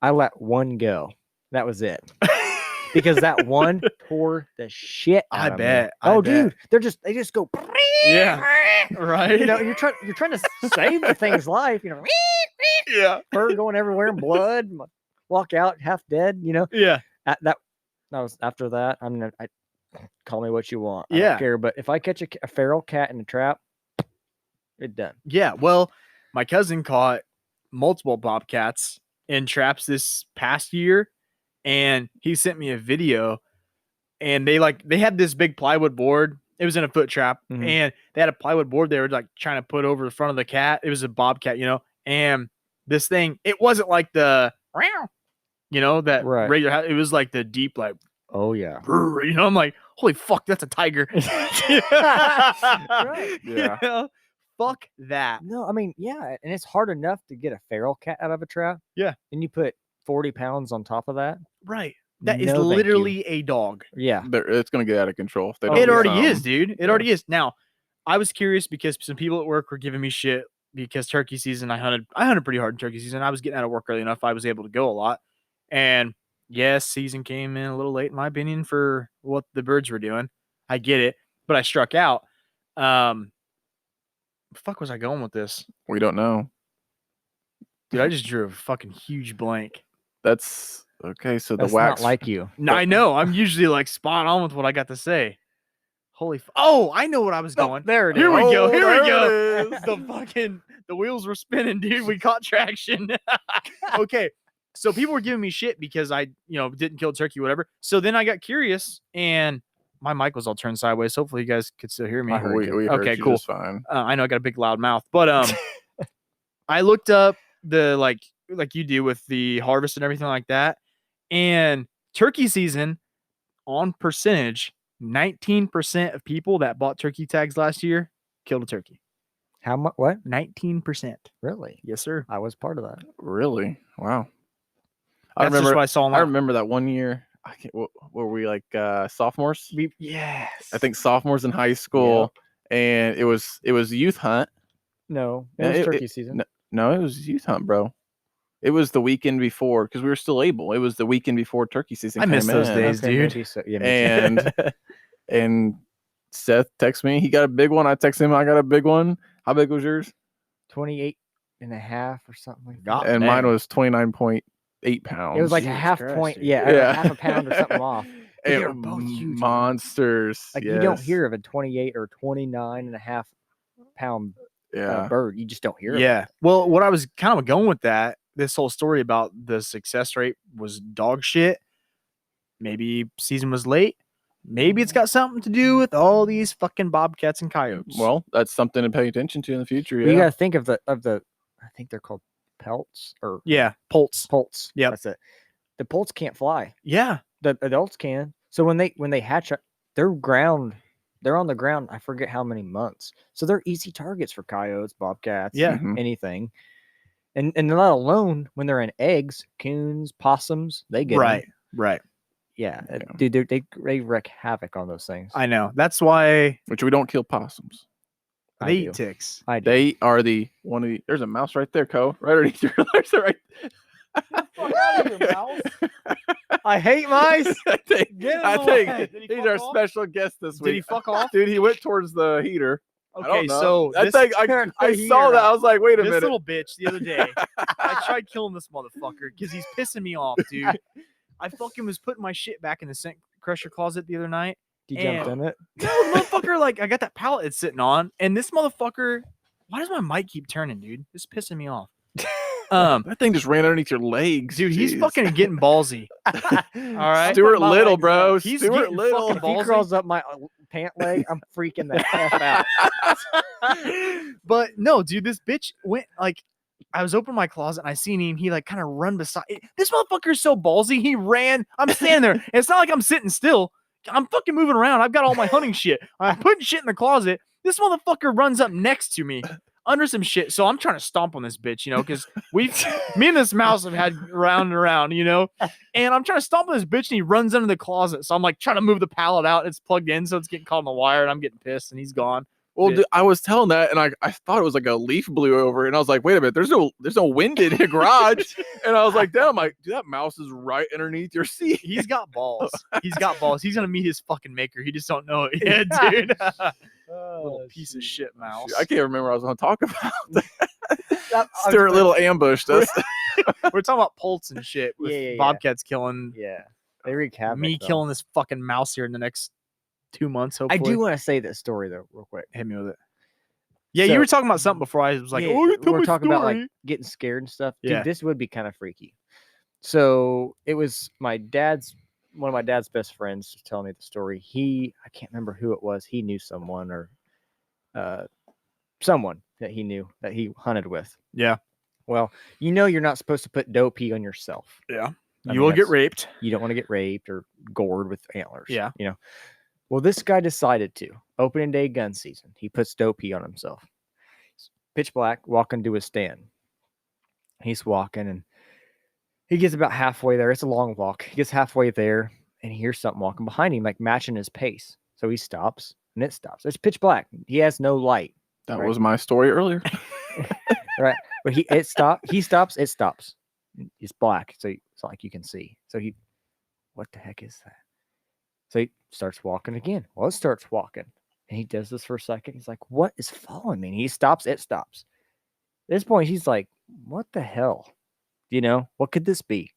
I let one go. That was it. Because that one tore the shit out of me. Oh, dude, they just go. Yeah. Right. You know, you're trying to save the thing's life. You know. Yeah. Fur going everywhere, blood. Walk out half dead. You know. Yeah. That was after that. I call me what you want. I Yeah. don't care. But if I catch a feral cat in a trap, it's done. Yeah. Well, my cousin caught multiple bobcats in traps this past year, and he sent me a video, and they had this big plywood board. It was in a foot trap, and they had a plywood board they were like trying to put over the front of the cat. It was a bobcat, you know, and this thing, it wasn't like the, you know, that regular, it was like the deep, like, oh yeah, you know, I'm like, holy fuck, that's a tiger. Right. Yeah. You know? Fuck that. No, I mean, yeah, and it's hard enough to get a feral cat out of a trap. Yeah. And you put 40 pounds on top of that. Right. That is No, thank you. literally a dog. Yeah. It's gonna get out of control. If they It don't already get is, dude. It already is. Now, I was curious because some people at work were giving me shit because turkey season. I hunted pretty hard in turkey season. I was getting out of work early enough. I was able to go a lot, and yes, season came in a little late in my opinion for what the birds were doing. I get it, but I struck out. Fuck was I going with this? We don't know. Dude, I just drew a fucking huge blank. That's okay. So That's the wax. not like you. No, I know. I'm usually like spot on with what I got to say. Oh, I know what I was going. There it Here is. we go. Here we there go. it is. The wheels were spinning, dude. We caught traction. Okay. So people were giving me shit because I, didn't kill turkey, whatever. So then I got curious and my mic was all turned sideways. Hopefully you guys could still hear me. I heard We heard Okay, you cool. just fine. I know I got a big loud mouth, but I looked up the like you do with the harvest and everything like that. And turkey season on percentage, 19% of people that bought turkey tags last year killed a turkey. How much? What? 19%. Really? Yes, sir. I was part of that. Really? Wow. That's just what I saw. I remember that one year. I can't. What were we like? Sophomores? Yes. I think sophomores in high school, and it was a youth hunt. No, Yeah, it was turkey season. No, it was youth hunt, bro. It was the weekend before because we were still able. It was the weekend before turkey season. I miss came those in. days, dude. Maybe so. Yeah, me too. And Seth texted me. He got a big one. I texted him. I got a big one. How big was yours? 28 and a half or something like that. God And mine dang. was 29.8 pounds. It was like a Jesus half Christ, point. dude. Yeah, Yeah. half a pound or something off. But And they were both huge, man. monsters. Like you don't yes. hear of a 28 or 29 and a half pound Yeah. bird. You just don't hear of it. Yeah. Well, what I was kind of going with that, this whole story about the success rate was dog shit. Maybe season was late. Maybe it's got something to do with all these fucking bobcats and coyotes. Well, that's something to pay attention to in the future. But you Yeah. got to think of the I think they're called pelts or yeah, Polts. poults. Yep. That's it. The poults can't fly. Yeah. The adults can. So when they hatch, they're on the ground. I forget how many months. So they're easy targets for coyotes, bobcats, Yeah. Mhm. anything. And let alone when they're in eggs, coons, possums, they get 'em. Right. Right. Yeah, Yeah. dude, they wreak havoc on those things. I know. That's why Which we don't kill possums. I they do. eat ticks. I do. They are the one of the. There's a mouse right there, Co. Right underneath your. There's it right. fuck outta here, mouse. I hate mice. I think. Get him I away. think Did he he's fuck our off? special guest this week. Did he fuck off? Dude, he went towards the heater. I Okay, don't know. so I this, think I saw that. I was like, wait a this minute. little bitch the other day, I tried killing this motherfucker because he's pissing me off, dude. I fucking was putting my shit back in the scent crusher closet the other night. You jumped and- in it. No, the motherfucker, like, I got that pallet it's sitting on, and this motherfucker, why does my mic keep turning, dude? This is pissing me off. That thing just ran underneath your legs, Dude, he's Jeez. fucking getting ballsy. All right. Stuart my Little, legs bro. up. He's Stuart getting Little. fucking If he ballsy. crawls up my pant leg, I'm freaking the F out. But no, dude, this bitch went like I was opening my closet and I seen him. He like kind of run beside. This motherfucker's so ballsy. He ran. I'm standing there. And it's not like I'm sitting still. I'm fucking moving around. I've got all my hunting shit. I'm putting shit in the closet. This motherfucker runs up next to me under some shit. So I'm trying to stomp on this bitch, because me and this mouse have had round and around, and I'm trying to stomp on this bitch and he runs under the closet. So I'm like trying to move the pallet out. It's plugged in. So it's getting caught on the wire and I'm getting pissed and he's gone. Well, Yeah. dude, I was telling that, and I thought it was like a leaf blew over, and I was like, wait a minute, there's no wind in the garage, and I was like, damn, dude, that mouse is right underneath your seat. He's got balls. He's got balls. He's gonna meet his fucking maker. He just don't know it yet, dude. Little piece of shit mouse. I can't remember what I was going to talk about. That- Stuart Little ambushed us. We're talking about Polts and shit with Yeah. bobcats killing Yeah, they wreak havoc. me though. killing this fucking mouse here in the next 2 months. Hopefully, I do want to say this story though, real quick. hit me with it. Yeah, So- you were talking about something before. I was like, Yeah, oh, you tell we're me talking about like story. getting scared and stuff. Yeah. Dude, this would be kind of freaky. So it was one of my dad's best friends was telling me the story. I can't remember who it was. He knew someone or someone that he knew that he hunted with. Yeah. Well, you're not supposed to put doe pee on yourself. Yeah. I You mean, will get that's- raped. You don't want to get raped or gored with antlers. Yeah. Well, this guy decided to. Opening day gun season. He puts doe pee on himself. Pitch black, walking to his stand. He's walking and he gets about halfway there. It's a long walk. He gets halfway there and he hears something walking behind him, like matching his pace. So he stops and it stops. It's pitch black. He has no light. That Right. was my story earlier. Right. But he stops, it stops. It's black. So it's like you can see. So what the heck is that? So he starts walking again. Well, it starts walking. And he does this for a second. He's like, what is following me? And he stops, it stops. At this point, he's like, what the hell? What could this be?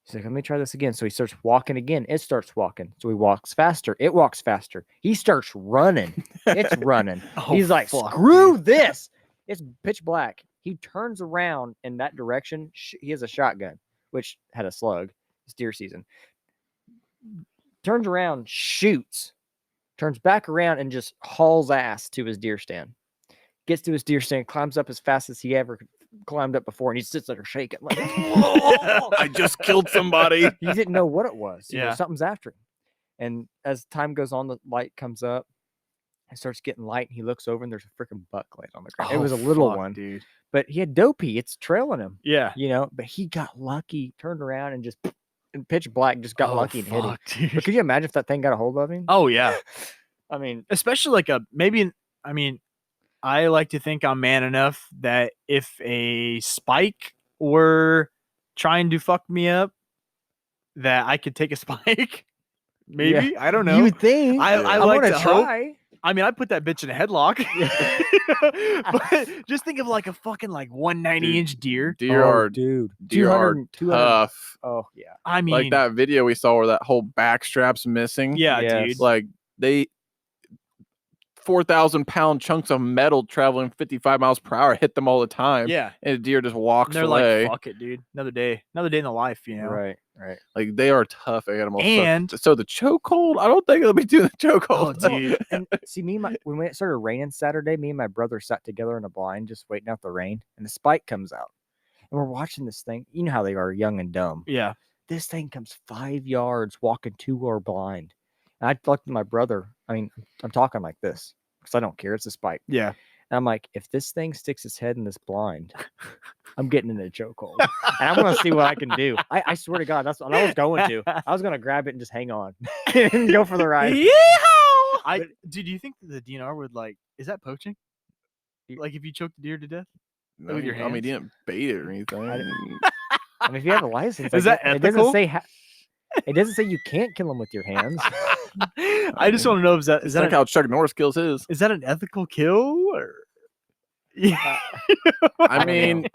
He's like, let me try this again. So he starts walking again. It starts walking. So he walks faster. It walks faster. He starts running. It's running. He's like, fuck, screw this. It's pitch black. He turns around in that direction. He has a shotgun, which had a slug. It's deer season. Turns around, shoots, turns back around, and just hauls ass to his deer stand. Gets to his deer stand, climbs up as fast as he ever climbed up before, and he sits there shaking like, I just killed somebody. He didn't know what it was. Yeah. Something's after him. And as time goes on, the light comes up. It starts getting light, and he looks over, and there's a freaking buck laying on the ground. It was a little one, dude. but he had Dopey. It's trailing him, Yeah. But he got lucky, turned around, and just in pitch black, just got lucky and hit him. Dude. But could you imagine if that thing got a hold of him? Oh yeah. I mean, Especially I like to think I'm man enough that if a spike were trying to fuck me up, that I could take a spike. Maybe. I don't know. you would think. I I like want to hope. try. I mean, I put that bitch in a headlock. But just think of like a fucking like 190-inch deer. Deer Oh, are dude. deer are 200. tough. Oh yeah. I mean, Like that video we saw where that whole back strap's missing. yeah, Yes. dude. Like they 4,000-pound chunks of metal traveling 55 miles per hour hit them all the time. Yeah. And a deer just And walks they're away. like, fuck it, dude. Another day in the life, Right. Like they are tough animals. And- so the chokehold, I don't think they'll be doing the Oh, chokehold. dude. And see, when it started raining Saturday, me and my brother sat together in a blind, just waiting out the rain, and the spike comes out, and we're watching this thing. You know how they are, young and dumb. Yeah. This thing comes 5 yards, walking to our blind, and I looked at my brother. I mean, I'm talking like this because I don't care. It's a spike. Yeah. And I'm like, if this thing sticks its head in this blind, I'm getting in a chokehold, and I'm gonna see what I can do. I swear to God, that's what I was going to. I was gonna grab it and just hang on and go for the ride. Do you think that the DNR would like? Is that poaching? You- Like if you choke the deer to death? No, With your I mean, he hands? didn't bait it or anything. I mean, if you have a license, Is that it ethical? doesn't say. It doesn't say you can't kill them with your hands. I just want to know if It's like how Chuck Norris kills his. is that an ethical kill or? Yeah. I don't mean,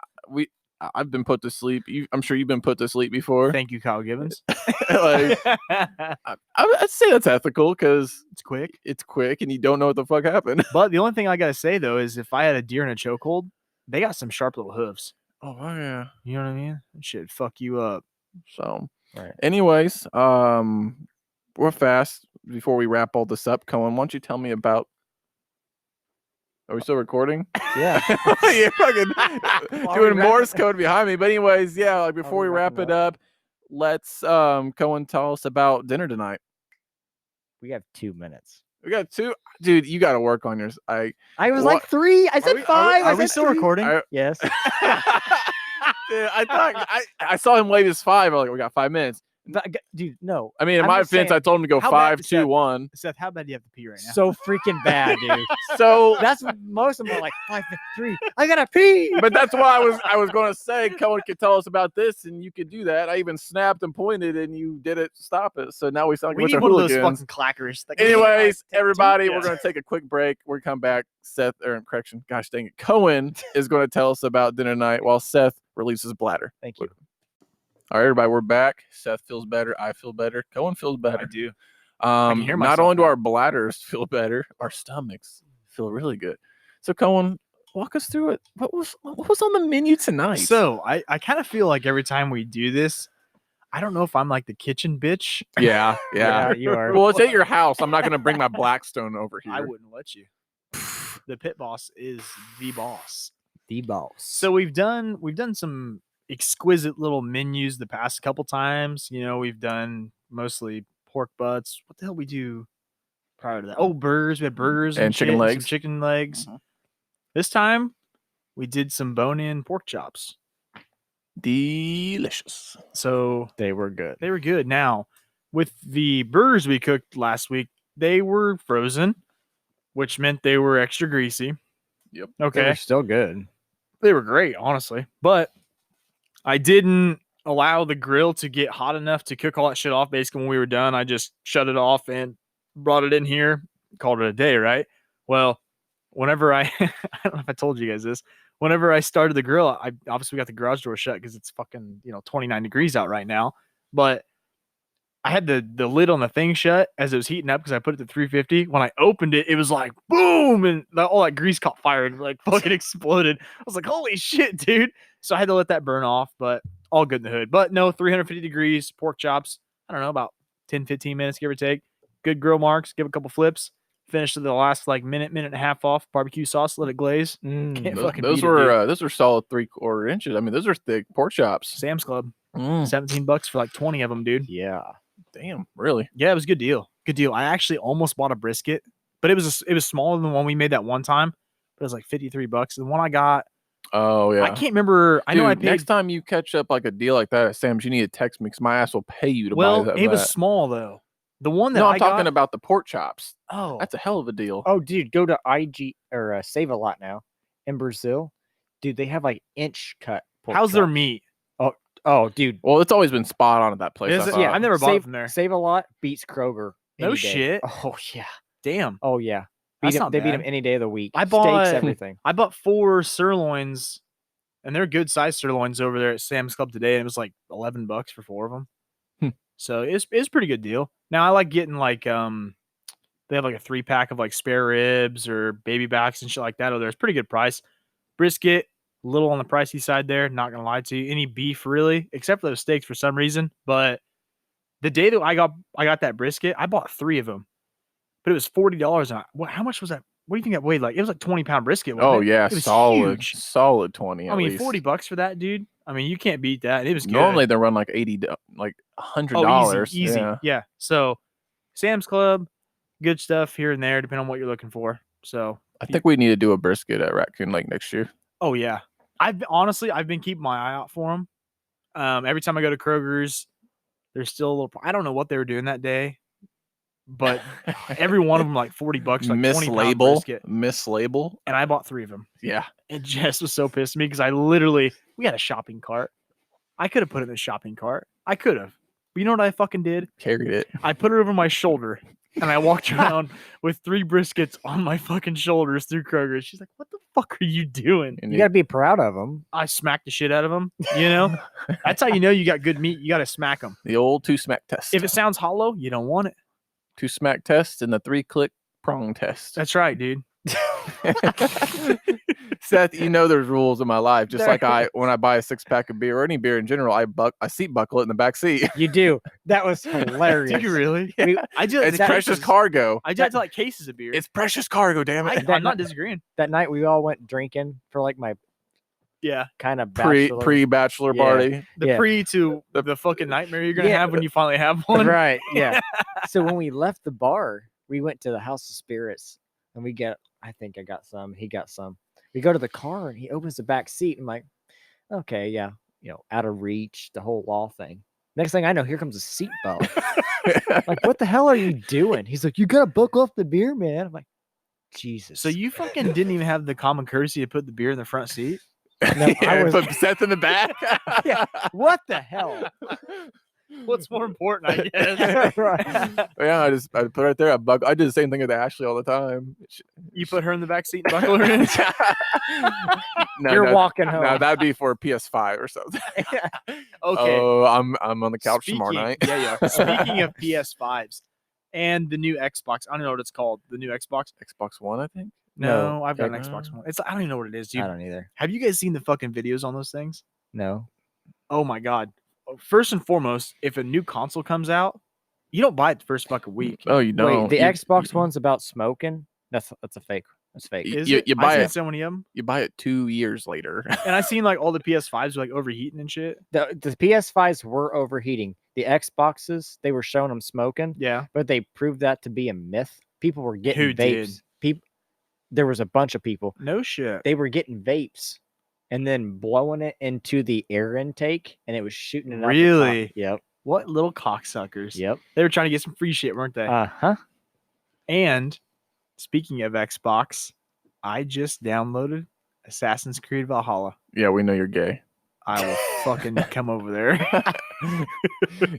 I've been put to sleep. I'm sure you've been put to sleep before. Thank you, Kyle Gibbons. Like, I'd say that's ethical because It's quick. it's quick and you don't know what the fuck happened. But the only thing I gotta say though is if I had a deer in a chokehold, they got some sharp little hooves. Oh yeah. You know what I mean? That shit fuck you up. So, Right. anyways, we're fast. Before we wrap all this up, Cohen, why don't you tell me about? Are we still recording? Yeah. You're fucking While we doing wrap Morse it- code behind me. But anyways, yeah, like While before we we wrap wrap it it up, let's Cohen tell us about dinner tonight. We have 2 minutes. We got two. Dude, you got to work on yours. I was What- like 3. I said we- are we- 5. I Are we said still 3. recording? Yes. Dude, I thought I saw him wave his 5. I was like, we got 5 minutes. Dude, no. I mean, in I'm my just defense, saying, I told him to go how bad 5, is 2, that? 1. Seth, how bad do you have to pee right now? So freaking bad, dude. So That's what most of them are like 5, 3. I gotta pee. but that's why I was going to say Cohen could tell us about this, and you could do that. I even snapped and pointed, and you did it. Stop it. So now we sound we like a need bunch one of of those hooligans. fucking clackers. Like, Anyways, everybody, Yeah. we're going to take a quick break. We're going to come back. Seth, or correction, gosh dang it, Cohen is going to tell us about dinner night while Seth releases bladder. Thank you. All right, everybody, we're back. Seth feels better. I feel better. Cohen feels I better. do. hear Not myself only do now. our bladders feel better, our stomachs feel really good. So, Cohen, walk us through it. What was on the menu tonight? So I kind of feel like every time we do this, I don't know if I'm like the kitchen bitch. yeah. Yeah, you are. Well, it's at your house. I'm not going to bring my Blackstone over here. I wouldn't let you. The pit boss is the boss. The boss. So we've done some exquisite little menus the past couple times. You know, we've done mostly pork butts. What the hell we do prior to that? Oh, burgers. We had burgers And chicken shit, legs. Some chicken legs. Mhm. This time we did some bone-in pork chops. Delicious. So They were good. they were good. Now, with the burgers we cooked last week, they were frozen, which meant they were extra greasy. Yep. They Okay. were still good. They were great, honestly. But I didn't allow the grill to get hot enough to cook all that shit off. Basically, when we were done, I just shut it off and brought it in here, called it a day, right? Well, whenever I don't know if I told you guys this, whenever I started the grill, I obviously got the garage door shut because it's fucking 29 degrees out right now. But I had the lid on the thing shut as it was heating up because I put it to 350. When I opened it, it was like boom, and all that grease caught fire and like fucking exploded. I was like, holy shit, dude. So I had to let that burn off, but all good in the hood. But no, 350 degrees, pork chops. I don't know, about 10, 15 minutes, give or take. Good grill marks, give a couple flips. Finish to the last like minute and a half off. Barbecue sauce, let it glaze. Can't fucking Those beat it, dude. were solid 3/4 inches. I mean, those are thick pork chops. Sam's Club, Mm, $17 for like 20 of them, dude. Yeah. damn, really? Yeah, it was a good deal. Good deal. I actually almost bought a brisket, but it was smaller than the one we made that one time. But it was like $53. The one I got, Oh yeah. I can't remember. I know I Dude, paid. next time you catch up like a deal like that at Sam's, you need to text me because my ass will pay you to Well, buy that. it was small though. The one that No, I I'm talking got, about the pork chops. Oh, That's a hell of a deal. Oh, dude, go to IG or Save a Lot now in Brazil. Dude, they have like inch cut. Pork how's their chops. meat? Oh, dude. Well, it's always been spot on at that place. Is I it? thought. Yeah, I've never bought it Save, from there. Save a Lot beats Kroger. No any day. shit. Oh yeah. Damn. Oh yeah. That's not They beat bad. them any day of the week. I bought- Steaks, everything. I bought 4 sirloins, and they're good sized sirloins over there at Sam's Club today, and it was like $11 for 4 of them. Hmm. So it's a pretty good deal. Now I like getting like they have like a 3-pack of like spare ribs or baby backs and shit like that over there. It's pretty good price. Brisket, a little on the pricey side there. Not gonna lie to you. Any beef really, except for those steaks for some reason. But the day that I got that brisket, I bought 3 of them, but it was $40. And how much was that? What do you think that weighed? Like it was like 20-pound brisket. Wasn't Oh it? yeah, It was solid, huge. solid 20. I at mean, least. $40 for that, dude. I mean, you can't beat that. And it was good. Normally they run like like $100. Oh, easy. Yeah. Yeah. So Sam's Club, good stuff here and there, depending on what you're looking for. So I think we need to do a brisket at Raccoon Lake next year. oh yeah, I've been keeping my eye out for them. Every time I go to Kroger's, there's still a little. I don't know what they were doing that day, but every one of them like $40, like 20-pound mislabel, brisket, mislabel. and I bought 3 of them. Yeah. And Jess was so pissed at me because we had a shopping cart. I could have put it in the shopping cart. I could have. But you know what I fucking did? Carried it. I put it over my shoulder and I walked around with 3 briskets on my fucking shoulders through Kroger. She's like, what the fuck are you doing? And You gotta be proud of them. I smacked the shit out of them. You know, that's how you know you got good meat. You got to smack them. the old 2-smack test. If it sounds hollow, you don't want it. 2-smack test and the 3-click prong test. That's right, dude. Seth, you know there's rules in my life. Just like when I buy a 6-pack of beer or any beer in general, I seat buckle it in the back seat. You do. That was hilarious. Did you really? We- I do. It's that to precious cases. cargo. I do that to like cases of beer. It's precious cargo, damn it. I'm not disagreeing. that night we all went drinking for like my Yeah, kind of Pre bachelor Yeah. party. the Yeah. pre to the fucking nightmare you're gonna Yeah. have when you finally have one. Right. Yeah. So when we left the bar, we went to the House of Spirits and I think I got some. He got some. We go to the car and he opens the back seat. I'm like, okay, yeah, out of reach, the whole law thing. Next thing I know, here comes a seatbelt. Like, what the hell are you doing? He's like, you gotta buckle off the beer, man. I'm like, Jesus. So you fucking didn't even have the common courtesy to put the beer in the front seat. No, I Yeah, was- put Seth in the back. Yeah. What the hell? What's more important, I guess? Right. Yeah, I put it right there. I did the same thing with Ashley all the time. You put her in the back seat and buckle her in. No, You're no, walking home. no, that'd be for a PS5 or something. Okay. Oh, I'm on the couch tomorrow Speaking- night. Yeah, yeah. Speaking of PS5s and the new Xbox, I don't know what it's called. The new Xbox. Xbox One, I think. No, No, I've got an okay. Xbox One. I don't even know what it is, dude. I don't either. Have you guys seen the fucking videos on those things? No. Oh my god. First and foremost, if a new console comes out, you don't buy it the first fucking week. Oh, you don't. Wait, the You- Xbox you, one's about smoking? That's a fake. That's fake. Y- Is you- it? you I've buy seen it. so many of them, You buy it 2 years later. and I seen like all the PS5s were like overheating and shit. The PS5s were overheating. The Xboxes, they were showing them smoking, Yeah. but they proved that to be a myth. People were getting Who did? vapes. There was a bunch of people. No shit. They were getting vapes and then blowing it into the air intake, and it was shooting it out the top. Really? Yep. What little cocksuckers? Yep. They were trying to get some free shit, weren't they? Uh-huh. And speaking of Xbox, I just downloaded Assassin's Creed Valhalla. Yeah, we know you're gay. I will fucking come over there.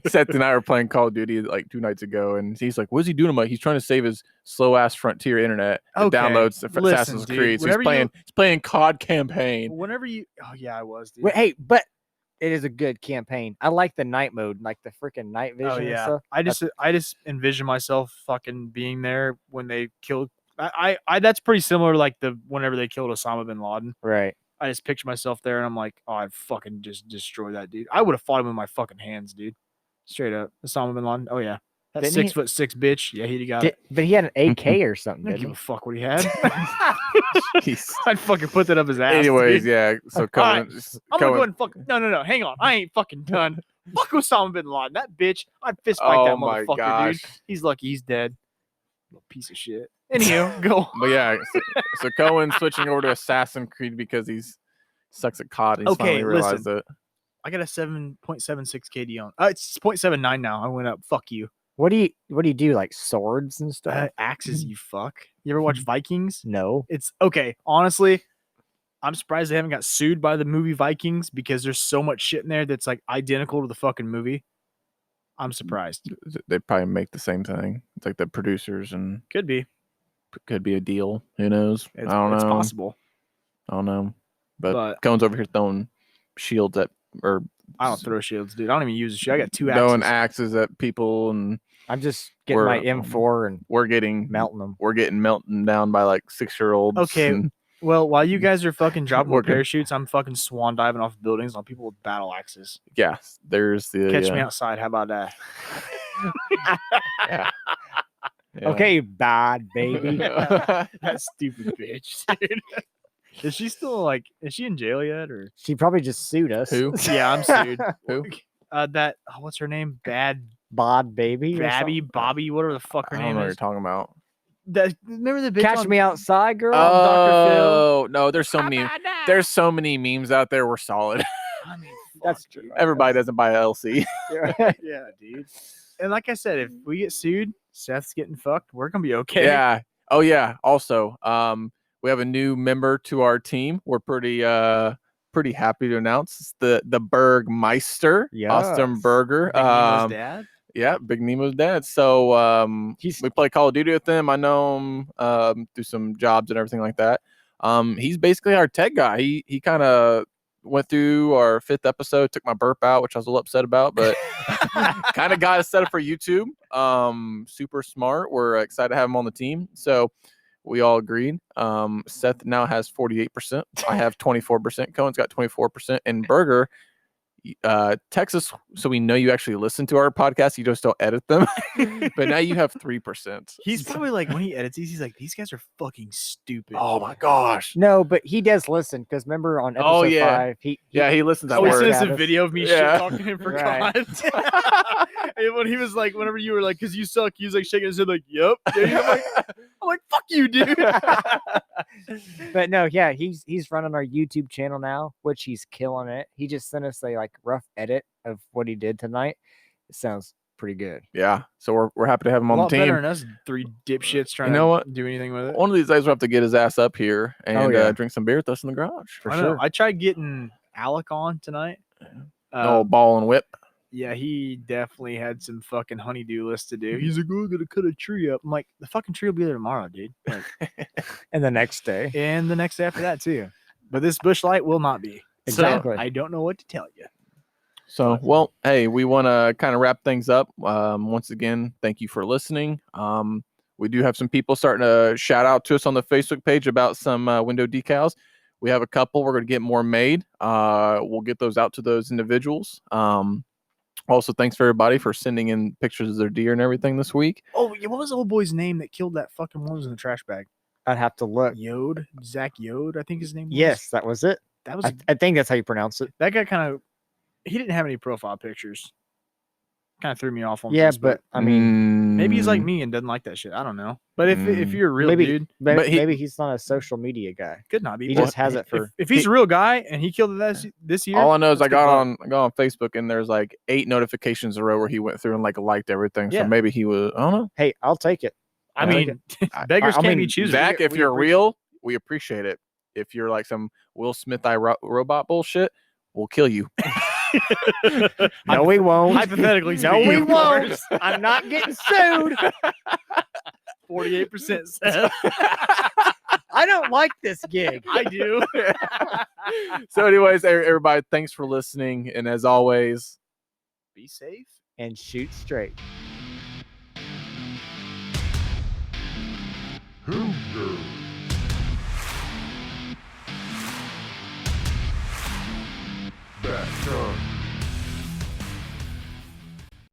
Seth and I were playing Call of Duty like 2 nights ago, and he's like, "What's he doing?" I'm like, "He's trying to save his slow ass Frontier internet that Okay, downloads listen, Assassin's dude, Creed." So whenever he's playing COD campaign. Whenever you, oh yeah, I was. Dude. Wait, hey, but it is a good campaign. I like the night mode, like the freaking night vision Oh and yeah, stuff. I just envision myself fucking being there when they killed. I that's pretty similar to like the whenever they killed Osama bin Laden. Right. I just picture myself there, and I'm like, oh, I'd fucking just destroy that dude. I would have fought him with my fucking hands, dude. Straight up, Osama bin Laden. Oh yeah, that Didn't he- 6'6" bitch. Yeah, he'd have got it. But he had an AK or something, I don't didn't give he? a fuck what he had. Jeez. I'd fucking put that up his ass. Anyways, dude. yeah. So All Cohen, right, I'm gonna go ahead and fuck. No. Hang on. I ain't fucking done. Fuck Osama bin Laden. That bitch. I'd fist fight oh that my motherfucker, gosh. dude. He's lucky he's dead. Little piece of shit. Anywho, go. But yeah, so Cohen's switching over to Assassin's Creed because he's sucks at COD. And he's Okay, finally realized listen. it. I got a 7.76 KD on. It's 0.79 now. I went up. Fuck you. What do you do? Like swords and stuff? Axes, you fuck. You ever watch Vikings? No. It's okay. Honestly, I'm surprised they haven't got sued by the movie Vikings because there's so much shit in there that's like identical to the fucking movie. I'm surprised. They probably make the same thing. It's like the producers, and Could be. could be a deal. Who knows? It's, I don't know. It's possible. I don't know. But But Cohen's over here throwing shields at, or I don't throw shields, dude. I don't even use a shield. I got 2 throwing axes. axes at people, and I'm just getting my M4 and we're getting melting them. We're getting melted down by like 6-year-olds. Okay, and Well, while you guys are fucking dropping with Working. parachutes, I'm fucking swan diving off buildings on people with battle axes. yeah, there's the Catch me outside. How about that? Yeah. Yeah. Okay, bad baby. That stupid bitch, dude. Is she still like? Is she in jail yet? Or She probably just sued us. Who? yeah, I'm sued. Who? That what's her name? Bod baby. or Babby, something? Bobby, whatever the fuck her I don't name know what you're is. talking about. That remember the bitch? Catch on- me outside, girl. Dr. Phil. Oh no, there's so many. There's so many memes out there. We're solid. I mean, That's fuck, true. dude. Everybody doesn't buy a LC. Yeah, dude. And like I said, if we get sued, Seth's getting fucked. We're gonna be okay. Yeah. Oh yeah. Also, we have a new member to our team. We're pretty happy to announce it's the Bergmeister, Austin Yes. Berger. Big Nemo's dad. Yeah, Big Nemo's dad. So He's we play Call of Duty with him. I know him through some jobs and everything like that. He's basically our tech guy. He kind of went through our 5th episode, took my burp out, which I was a little upset about, but kind of got us set up for YouTube. Super smart. We're excited to have him on the team. So we all agreed. Seth now has 48%. I have 24%. Cohen's got 24%. And Berger, text us so we know you actually listen to our podcast. You just don't edit them. But now you have 3%. He's probably like when he edits these, he's like, these guys are fucking stupid. Oh my gosh. no, but he does listen because remember on episode Oh, yeah. 5, he Yeah, he listens at Oh, he work. sent us Got a us. video of me Yeah. shit talking him for Right. God. And when he was like, whenever you were like, "Cause you suck," he was like shaking his head, like, "Yep." Yeah, I'm like, "Fuck you, dude." But no, yeah, he's running our YouTube channel now, which he's killing it. He just sent us a like rough edit of what he did tonight. It sounds pretty good. Yeah. So we're happy to have him A on the lot better team. than us 3 dipshits trying know to what? do anything with it. One of these days we'll have to get his ass up here and yeah. drink some beer with us in the garage. For I know. sure. I tried getting Alec on tonight. Oh, ball and whip. Yeah, he definitely had some fucking honeydew list to do. He's like, "Oh, I'm gonna cut a tree up." I'm like, the fucking tree will be there tomorrow, dude. Like, And the next day. and the next day after that too. But this bush light will not be. Exactly. So I don't know what to tell you. So, well, hey, we want to kind of wrap things up. Once again, thank you for listening. We do have some people starting to shout out to us on the Facebook page about some window decals. We have a couple. We're going to get more made. We'll get those out to those individuals. Also, thanks for everybody for sending in pictures of their deer and everything this week. Oh, yeah, what was the old boy's name that killed that fucking one was in the trash bag? I'd have to look. Yode, Zach Yode, I think his name was. Yes, that was it. that was I think that's how you pronounce it. that guy. Kind of, he didn't have any profile pictures. Kind of threw me off on. Yeah, Facebook. but I mean, maybe he's like Mm, me and doesn't like that shit. I don't know. But if you're a real maybe, dude, But he- maybe he's not a social media guy. could not be. He Well, just has it for. if he's a real guy and he killed it this year. all I know is I let's get got fucked. on Facebook and there's like 8 notifications in a row where he went through and like liked everything. Yeah. So maybe he was, I don't know. Hey, I'll take it. I Yeah. mean, I- beggars I can't be mean, choosers. Zach, if we you're appreciate real, we appreciate it. If you're like some Will Smith robot bullshit, we'll kill you. No, we won't. Hypothetically, No, speaking, we of won't. course. I'm not getting sued. 48% says I don't like this gig. I do. So, anyways, everybody, thanks for listening. And as always, Be safe. And shoot straight. Cougar.